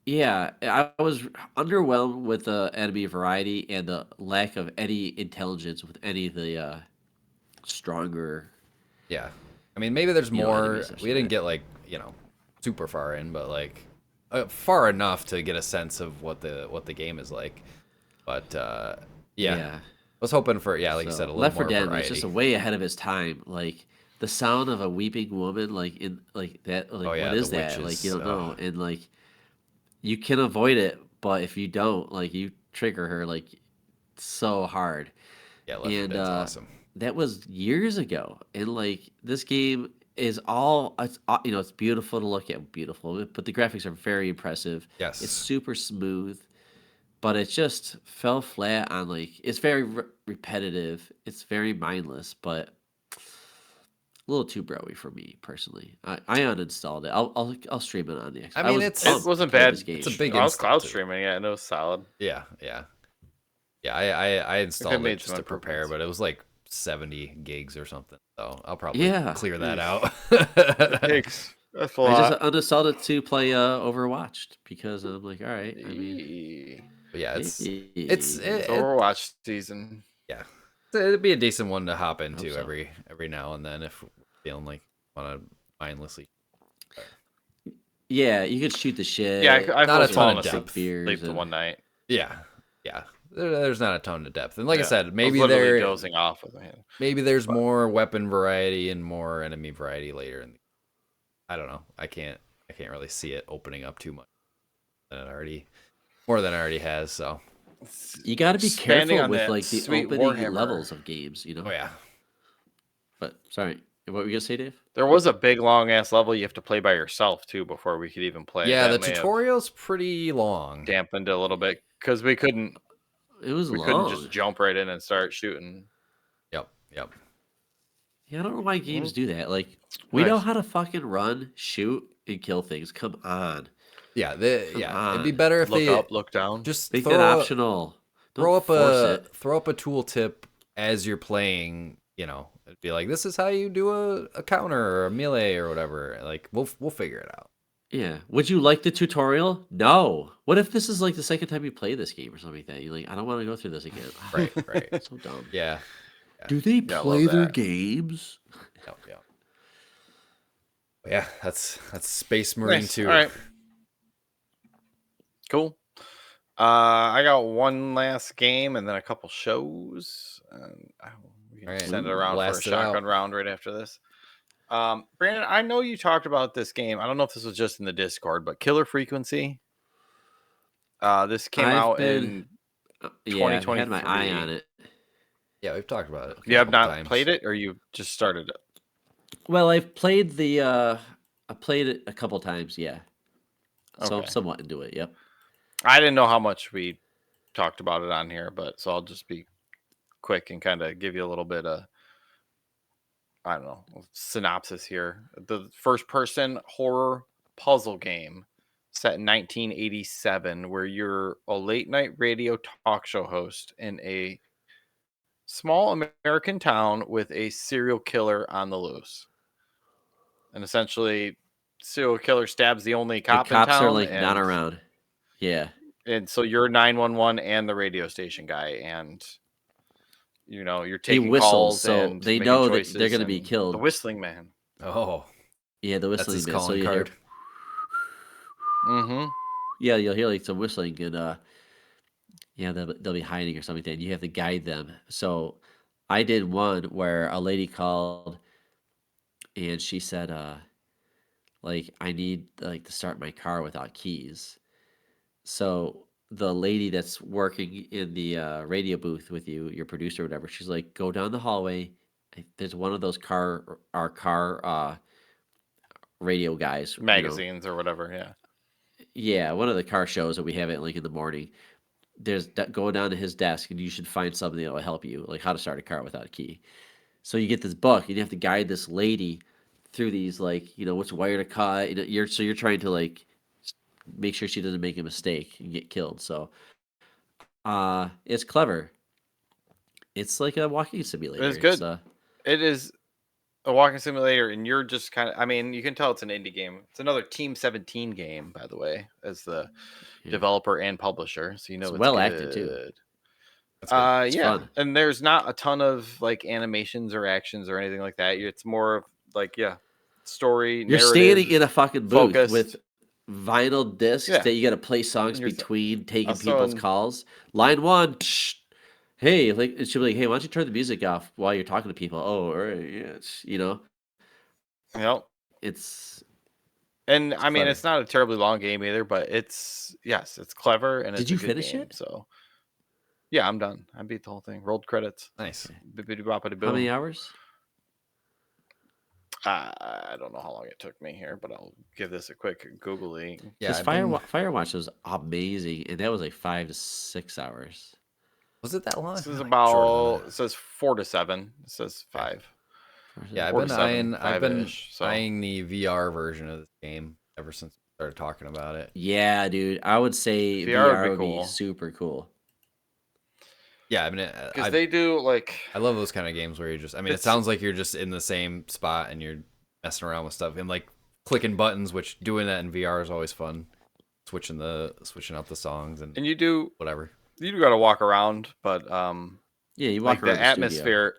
Yeah, I was underwhelmed with the enemy variety and the lack of any intelligence with any of the stronger. Yeah, I mean maybe there's more. enemies, I should We didn't say. get like super far in, but like far enough to get a sense of what the game is like. But yeah. I was hoping for like you said, a little Left 4 more Dead was variety. just way ahead of his time. Like the sound of a weeping woman, like in like that, like Oh, yeah, what is the that? Like witches, you don't know, and like you can avoid it, but if you don't, like you trigger her like so hard. Yeah, Left 4 And Dead's awesome. that was years ago, and like this game is all it's beautiful to look at, beautiful, but the graphics are very impressive. Yes. It's super smooth, but it just fell flat on like it's very repetitive. It's very mindless, but a little too broy for me personally. I uninstalled it. I'll stream it on the Xbox. I mean, It I'll wasn't play bad. this game. It's a big I was install, cloud too. streaming it, and it was solid. Yeah. I installed made it just some to prepare, improvements. but it was like 70 gigs or something. So I'll probably Yeah. clear that out. Takes that's a I lot. just uninstalled it to play Overwatch because I'm like, all right. I mean, But yeah, it's It's Overwatch season. yeah, it'd be a decent one to hop into so. every now and then if we're feeling like want to mindlessly. yeah, you could shoot the shit. Yeah, I've Not a ton fallen of asleep depth. beers to and- one night. Yeah, there's not a ton of depth. And like I said, I was maybe literally dozing off with my hand. maybe there's more weapon variety and more enemy variety later. I don't know. I can't really see it opening up too much more than it already has. So You got to be Expanding careful on with that like the sweet opening Warhammer. levels of games, you know. oh yeah, But sorry, what were you gonna say, Dave? There was a big long ass level you have to play by yourself too before we could even play. yeah. That The may have tutorial's pretty long. dampened it a little bit because we couldn't It was couldn't long. just jump right in and start shooting. Yep. Yeah, I don't know why games Mm-hmm. do that. Like, we know Nice. how to fucking run, shoot, and kill things. Come on. Yeah, Come it'd be on. better if Look they up, look down. just Make that throw optional. throw Don't up force a it. throw up a tooltip as you're playing. You know, it'd be like, this is how you do a counter or a melee or whatever. Like we'll figure it out. Yeah. Would you like the tutorial? No. What if this is like the second time you play this game or something like that? You're like, I don't want to go through this again. Right. So dumb. Yeah. Do they Yeah, I play love their that. games? Yep. Yeah, that's Space Marine Nice. 2. All right. Cool. I got one last game and then a couple shows. We can All right. send it around for a Blast it shotgun out. round right after this. Brandon, I know you talked about this game. I don't know if this was just in the Discord, but Killer Frequency. This came out in Yeah, I've had my eye 2023. on it. Yeah, we've talked about it. You have not times. played it, or you just started it? Well, I've played I played it a couple times, yeah. So I'm Okay. somewhat into it, yep. I didn't know how much we talked about it on here, but so I'll just be quick and kind of give you a little bit of, I don't know, synopsis here. The first person horror puzzle game set in 1987, where you're a late night radio talk show host in a small American town with a serial killer on the loose. And essentially, serial killer stabs the only The cop in cops town. are like not around. Yeah. And so you're 911 and the radio station guy, and you know you're He taking whistles, calls so and they making know that choices. they're gonna be and killed. The whistling man. Oh, Yeah, the that's whistling his man. So calling you card. hear, Mm-hmm. yeah, you'll hear like some whistling and yeah, they'll be hiding or something. Then you have to guide them. So I did one where a lady called and she said, like, I need like to start my car without keys. So the lady that's working in the radio booth with you, your producer or whatever, she's like, go down the hallway. There's one of those car radio guys, you know. Magazines or whatever. Yeah. Yeah, one of the car shows that we have at like in the morning. Go down to his desk and you should find something that will help you, like how to start a car without a key. So you get this book and you have to guide this lady through these, like, you know, which wire to cut. You know, you're trying to like make sure she doesn't make a mistake and get killed. So it's clever. It's like a walking simulator. It's good. It is a walking simulator, and you're just kind of, I mean, you can tell it's an indie game. It's another Team 17 game, by the way, as the developer and publisher. So you know It's it's well good. acted too. It's yeah, fun. And there's not a ton of like animations or actions or anything like that. It's more of like story. You're standing in a fucking booth focused. with vinyl discs that you got to play songs between taking people's calls. Line one, hey, like it should be like, hey, why don't you turn the music off while you're talking to people? Oh, all right, yeah, you know. Yep. It's I mean, clever. it's not a terribly long game either, but it's clever and Did it's you a good finish game, it? So yeah, I'm done. I beat the whole thing. Rolled credits. Nice. How many hours? I don't know how long it took me here, but I'll give this a quick googly. Yeah, Firewatch was amazing, and that was like 5 to 6 hours. Was it that long? This is about. It says 4 to 7. It says 5. Yeah, I've been eyeing the VR version of this game ever since we started talking about it. Yeah, dude, I would say VR would be super cool. Yeah, I mean, because they do like. I love those kind of games where you're just. I mean, it sounds like you're just in the same spot and you're messing around with stuff and like clicking buttons, which doing that in VR is always fun. Switching out the songs and you do whatever. You do got to walk around, but yeah, you walk around the atmosphere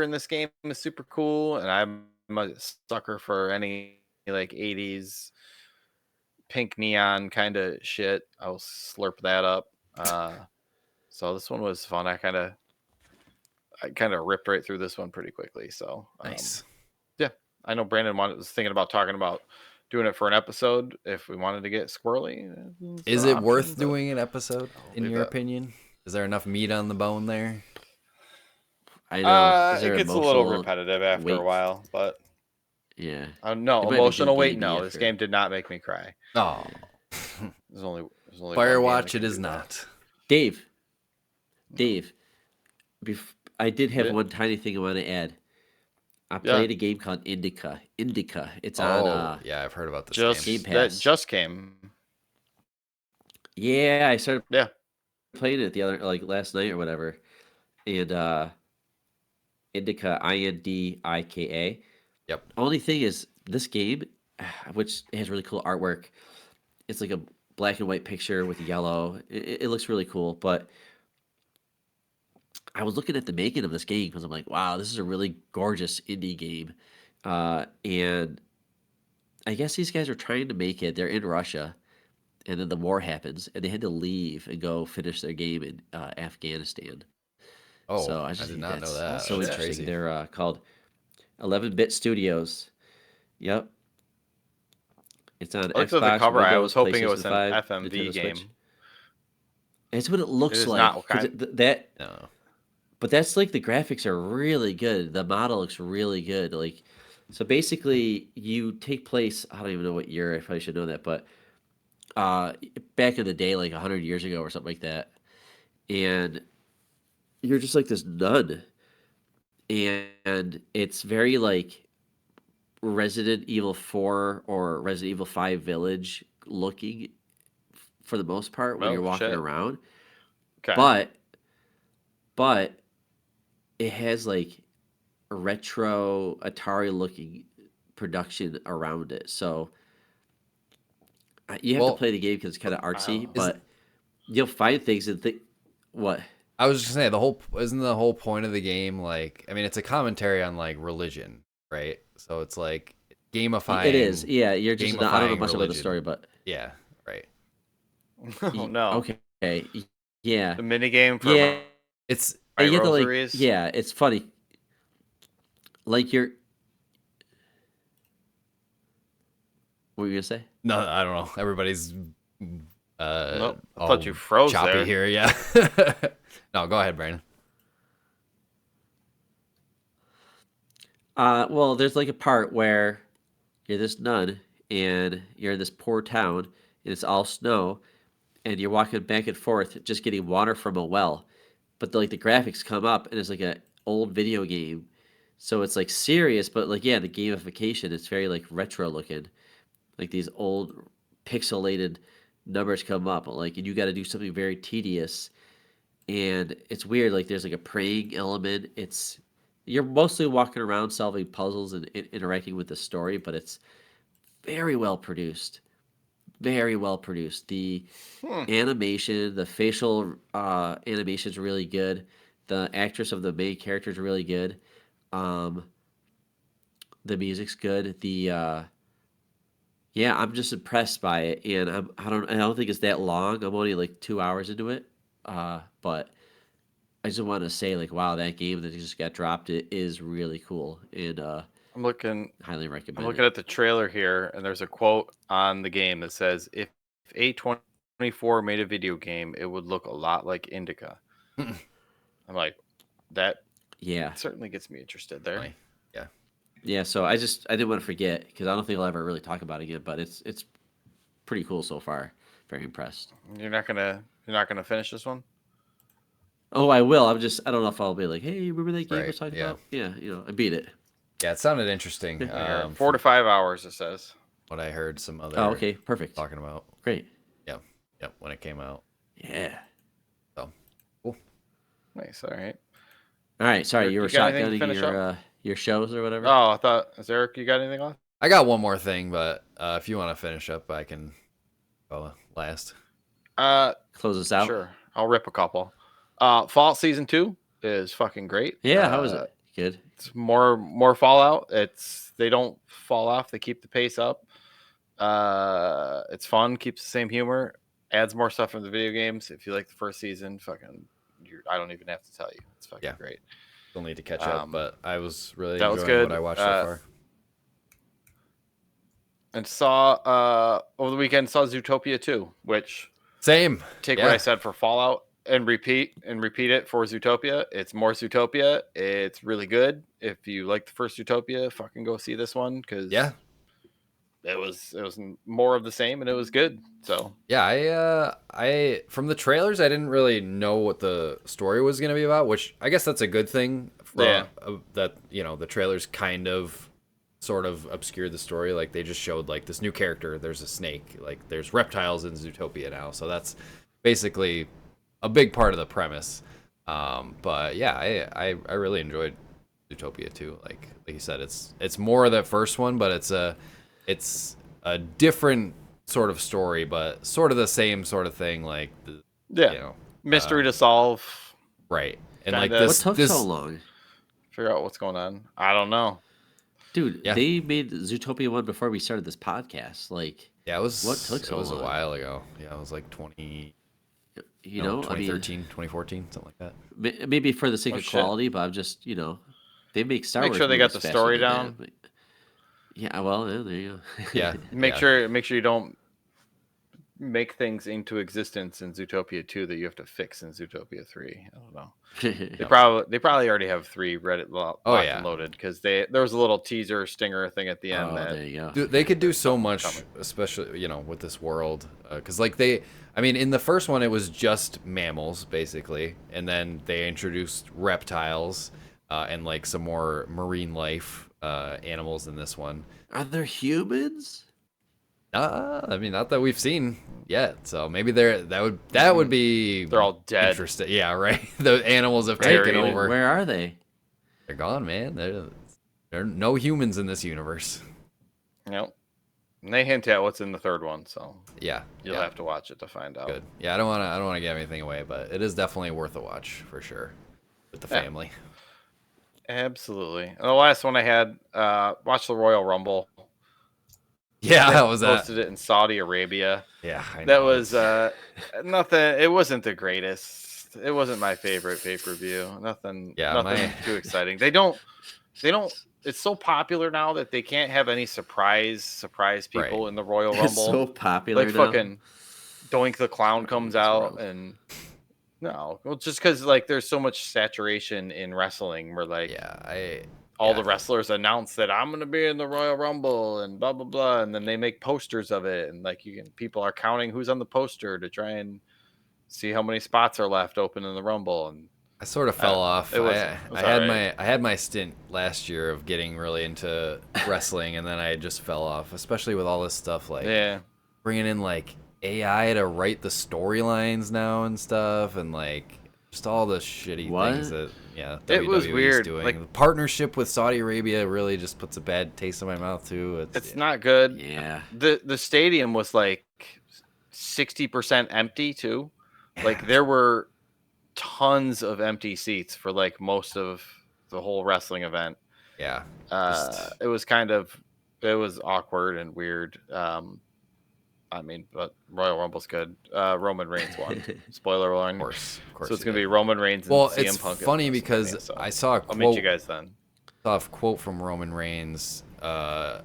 in this game is super cool, and I'm a sucker for any like 80s pink neon kind of shit. I'll slurp that up. So this one was fun. I kind of ripped right through this one pretty quickly. So Nice. yeah, I know Brandon was thinking about talking about doing it for an episode if we wanted to get squirrely. Is it worth doing an episode, in leave your that. opinion? Is there enough meat on the bone there? I know. Is there It gets a little emotional repetitive after weight? a while, but Yeah. no, It might be a good emotional weight. game No, this after. game did not make me cry. Oh, There's only one game Firewatch. that It can is do that. not. Dave, I did have Yeah. one tiny thing I want to add. I played a game called Indika. It's on yeah, I've heard about this Just game. Game that Pass. just came. Yeah, I started Yeah. playing it the other last night or whatever. And Indika, Indika. Yep. Only thing is this game, which has really cool artwork. It's like a black and white picture with yellow. It looks really cool, but I was looking at the making of this game because I'm like, wow, this is a really gorgeous indie game. And I guess these guys are trying to make it. They're in Russia, and then the war happens, and they had to leave and go finish their game in Afghanistan. Oh, So I I just did think not know that's that. so That's interesting. crazy. They're called 11-Bit Studios. Yep. It's on I looked at Xbox, the cover. I Windows, was hoping it was PlayStation an 5, FMV Nintendo game. Switch. It's what it looks is like. not 'cause that No. But that's like the graphics are really good. The model looks really good. So basically, you take place. I don't even know what year. I probably should know that, but uh, back in the day, like 100 years ago or something like that, and you're just like this nun, and it's very like Resident Evil 4 or Resident Evil 5 Village looking for the most part when you're Oh walking shit. around, Okay. but it has like a retro Atari looking production around it. So you have to play the game because it's kind of artsy, but you'll find things and think, what? I was just saying isn't the whole point of the game like, I mean, it's a commentary on like religion, right? So it's like gamifying. It is, yeah. You're just I don't know much about the religion. story, but Yeah, right. Oh no. Okay, yeah. The minigame for Yeah, It's you have to rosaries. yeah, it's funny. Like you're. What were you gonna say? no, I don't know. Everybody's Nope. I thought you froze choppy there. here. Yeah. No, go ahead, Brandon. Well, there's like a part where you're this nun and you're in this poor town and it's all snow and you're walking back and forth just getting water from a well. But the graphics come up and it's like a old video game. So it's like serious, but like yeah, the gamification, it's very like retro looking. Like these old pixelated numbers come up and you got to do something very tedious and it's weird. Like there's like a praying element. You're mostly walking around solving puzzles and interacting with the story, but it's very well produced. Very well produced. The animation, the facial animation is really good. The actress of the main character is really good. The music's good. Yeah, I'm just impressed by it, and I don't think it's that long. I'm only like 2 hours into it, but I just want to say like, wow, that game that just got dropped, it is really cool, and I'm looking highly recommend looking it. at the trailer here, and there's a quote on the game that says, "If A24 made a video game, it would look a lot like Indika." I'm like, that Yeah, certainly gets me interested there. Funny. Yeah. yeah. So I didn't want to forget because I don't think I'll ever really talk about it again, but it's pretty cool so far. Very impressed. You're not gonna finish this one? Oh, I will. I don't know if I'll be like, hey, remember that game I was Right, talking yeah. about? Yeah, I beat it. Yeah, it sounded interesting. Here, 4 From to 5 hours, it says. what I heard some other Oh, okay, perfect. talking about. Great. Yep, when it came out. Yeah. So cool. Nice. All right. All right. Sorry, Eric, you were you got anything to shotgunning finish your shows or whatever. Oh, I thought, Eric, you got anything left? I got one more thing, but if you want to finish up, I can go last. Close us out. Sure. I'll rip a couple. Fallout Season 2 is fucking great. Yeah. How was it? Good. It's more Fallout. They don't fall off. They keep the pace up. It's fun. Keeps the same humor. Adds more stuff from the video games. If you like the first season, fucking I don't even have to tell you. It's fucking Yeah. great. Still need to catch up, but I was really that was enjoying good. what I watched so far. And saw over the weekend saw Zootopia 2, which Same. take what I said for Fallout and repeat it for Zootopia. It's more Zootopia. It's really good. If you like the first Zootopia, fucking go see this one because it was more of the same and it was good. So yeah, I from the trailers I didn't really know what the story was gonna be about, which I guess that's a good thing. That the trailers kind of sort of obscured the story. Like they just showed like this new character. There's a snake. Like there's reptiles in Zootopia now. So that's basically a big part of the premise. But yeah, I really enjoyed Zootopia too. Like you said, it's more of that first one, but it's a different sort of story, but sort of the same sort of thing. Like mystery to solve. Right. And kinda. like this What took so long? Figure out what's going on. I don't know. Dude, they made Zootopia 1 before we started this podcast. Like, it was what took so long? It was a while ago. Yeah, it was like 2013, 2014, something like that. Maybe for the sake of quality, but I'm just, they make Star Wars. Make sure they got the story down. Yeah, well, there you go. Yeah. Make sure you don't make things into existence in Zootopia 2 that you have to fix in Zootopia 3. I don't know. They probably already have 3 Reddit locked and loaded because there was a little teaser stinger thing at the end. There you go. They could do so much, especially with this world, because in the first one it was just mammals basically, and then they introduced reptiles and like some more marine life animals in this one. Are there humans? Not that we've seen yet. So maybe that would be. They're all dead. Interesting. Yeah, right. The animals have taken over. Where are they? They're gone, man. There are no humans in this universe. Nope. And they hint at what's in the third one, so you'll have to watch it to find out. Good. Yeah, I don't want to give anything away, but it is definitely worth a watch for sure with the family. Absolutely. And the last one I had watch the Royal Rumble. Yeah, that was posted it in Saudi Arabia. Yeah, I know. That was nothing. It wasn't the greatest. It wasn't my favorite pay-per-view. Nothing too exciting. They don't. It's so popular now that they can't have any surprise people in the Royal Rumble. It's so popular like now. Fucking Doink the Clown comes out and just because like there's so much saturation in wrestling where like the wrestlers announce that I'm gonna be in the Royal Rumble and blah blah blah, and then they make posters of it, and like people are counting who's on the poster to try and see how many spots are left open in the Rumble. And I sort of fell off. I had my stint last year of getting really into wrestling, and then I just fell off, especially with all this stuff like bringing in like AI to write the storylines now and stuff, and like just all the shitty things that it was weird. Doing. Like the partnership with Saudi Arabia really just puts a bad taste in my mouth too. It's not good. Yeah. The stadium was like 60% empty too. Like there were tons of empty seats for like most of the whole wrestling event. Yeah. It was awkward and weird. But Royal Rumble's good. Roman Reigns won. Spoiler alert. Of course. So it's gonna be Roman Reigns and CM Punk. It's funny because I saw a quote. I'll meet you guys then. Saw a quote from Roman Reigns that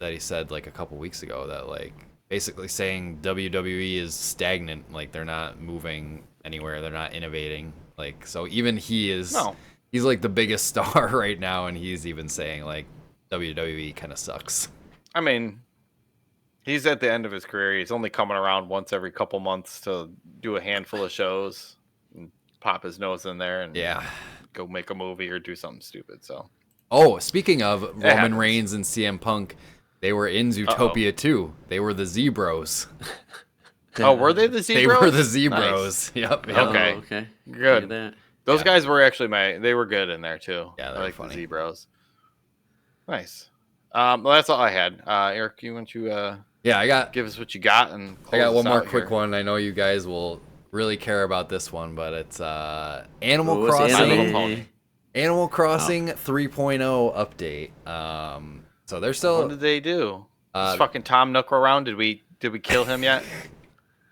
he said like a couple weeks ago that like basically saying WWE is stagnant, like they're not moving anywhere, they're not innovating. Like so even he's like the biggest star right now, and he's even saying like WWE kind of sucks. I mean, he's at the end of his career. He's only coming around once every couple months to do a handful of shows and pop his nose in there and go make a movie or do something stupid. So, speaking of Roman Reigns and CM Punk, they were in Zootopia too. They were the Zebros. Were they the Zebros? They were the Zebros. Nice. Yep. Okay. Good. Those guys were actually they were good in there too. Yeah, they were like funny. The Zebros. Nice. Well, that's all I had. Eric, you want to give us what you got, and I got one more quick one. I know you guys will really care about this one, but it's Animal Crossing. Animal Crossing 3.0 update. So they're still. What did they do? Is fucking Tom Nook around? Did we kill him yet?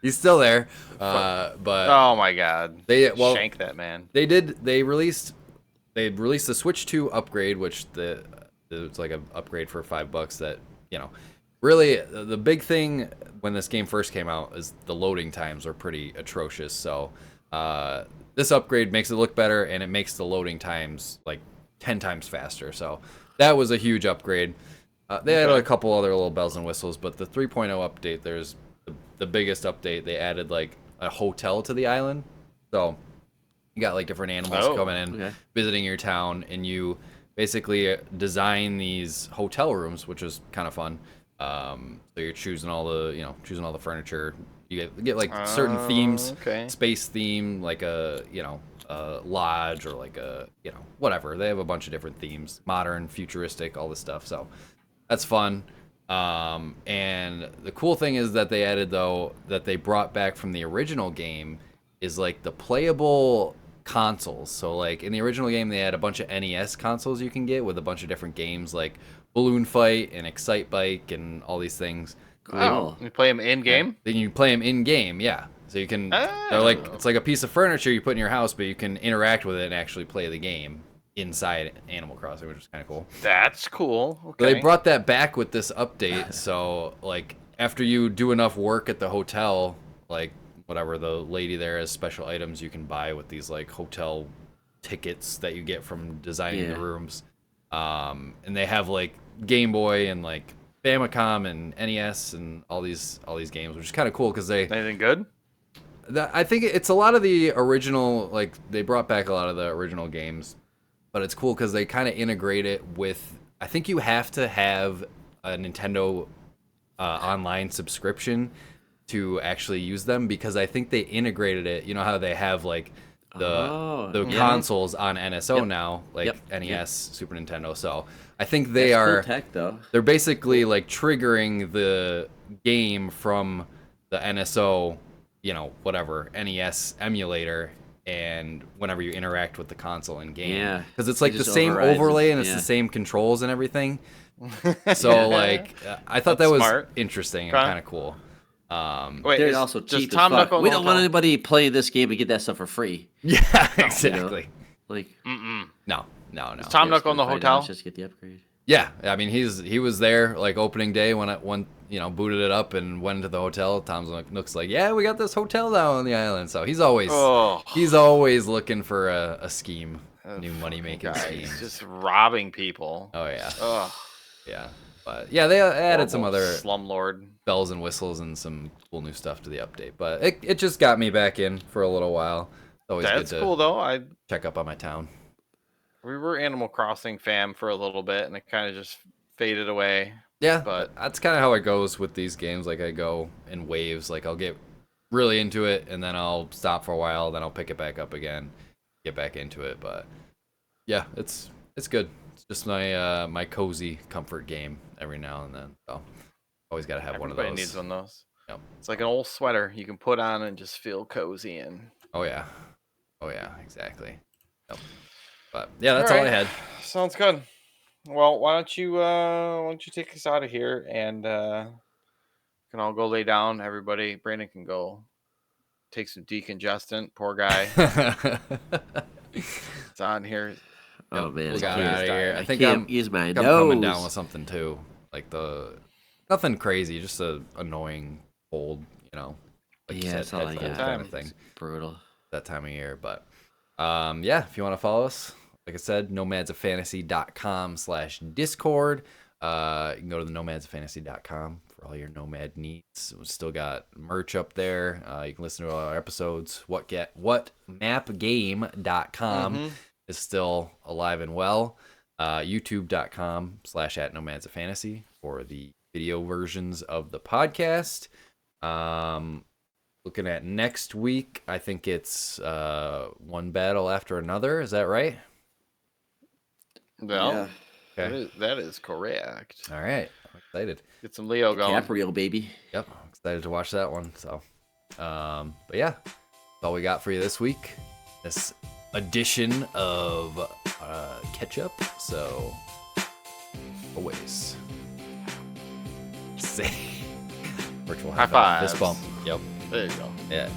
He's still there. But Oh my God. Shank that man. They released the Switch 2 upgrade, which it's like an upgrade for $5 that, really the big thing when this game first came out is the loading times are pretty atrocious. So this upgrade makes it look better, and it makes the loading times like 10 times faster. So that was a huge upgrade. They had a couple other little bells and whistles, but the 3.0 update, there's the biggest update. They added like a hotel to the island. So you got like different animals coming in, visiting your town, and you basically design these hotel rooms, which is kind of fun. So you're choosing all the furniture. You get like certain themes, space theme, like a lodge, or like a whatever. They have a bunch of different themes, modern, futuristic, all this stuff. So that's fun. And the cool thing is that they added, though, that they brought back from the original game is like the playable consoles. So like in the original game, they had a bunch of NES consoles you can get with a bunch of different games like Balloon Fight and Excite Bike and all these things. Oh, you play them in game? Then you play them in game, yeah. So you can, they're like, it's like a piece of furniture you put in your house, but you can interact with it and actually play the game inside Animal Crossing, which is kind of cool. That's cool. Okay. So they brought that back with this update. So like after you do enough work at the hotel, like whatever, the lady there has special items you can buy with these like hotel tickets that you get from designing the rooms. And they have like Game Boy and like Famicom and NES and all these games, which is kind of cool because they anything good. I think it's a lot of the original, like they brought back a lot of the original games, but it's cool because they kind of integrate it with. I think you have to have a Nintendo online subscription to actually use them, because I think they integrated it. You know how they have like the consoles on NSO now, like NES, Super Nintendo. So I think they are cool tech, though. They're basically like triggering the game from the NSO, whatever NES emulator, and whenever you interact with the console in game, because it's like the same overlay and it's the same controls and everything. So like I thought that was smart. Interesting and kind of cool. Wait, they're also cheap as fuck. We don't want anybody playing this game to get that stuff for free. Yeah, exactly. Like, no. Is Tom Nook on the hotel? Just get the upgrade. Yeah, I mean he was there like opening day when booted it up and went into the hotel. Tom's Nook's like, yeah, we got this hotel down on the island. So he's always looking for a scheme, new money making scheme. He's just robbing people. Oh yeah. Ugh. Yeah. But yeah, they added some other slumlord bells and whistles and some cool new stuff to the update. But it just got me back in for a little while. It's always good to cool though. I check up on my town. We were Animal Crossing fam for a little bit, and it kind of just faded away. Yeah, but that's kind of how it goes with these games. Like I go in waves. Like I'll get really into it, and then I'll stop for a while, then I'll pick it back up again, get back into it. But yeah, it's good. It's just my my cozy comfort game every now and then. So always got to have one of those. Everybody needs one of those. Yep. It's like an old sweater you can put on and just feel cozy in. Oh yeah, exactly. Yep. But yeah, that's all I had. Sounds good. Well, why don't you take us out of here, and can all go lay down. Everybody, Brandon can go take some decongestant. Poor guy. It's on here. Oh man, we got out of here. I think I'm use my nose. I'm coming down with something too, like nothing crazy, just a annoying cold. Like that's all I got. Kind of thing. It's brutal that time of year, but yeah, if you want to follow us, like I said, nomadsoffantasy.com/discord. You can go to the nomadsoffantasy.com for all your nomad needs. We've still got merch up there. You can listen to all our episodes. Whatmapgame.com is still alive and well. YouTube.com/@nomadsoffantasy for the video versions of the podcast. Looking at next week, I think it's one battle after another. Is that right? Well, okay. That is correct. All right. I'm excited. Get some Leo going. Capriel, baby. Yep. I'm excited to watch that one. So, but yeah, that's all we got for you this week. This edition of Ketchup. So, always say virtual high five. Fist bump. Yep. There you go. Yeah.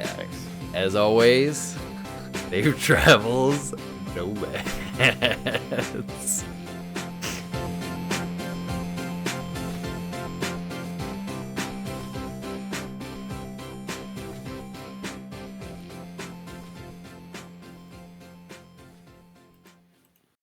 Thanks. As always, safe travels, Nomad.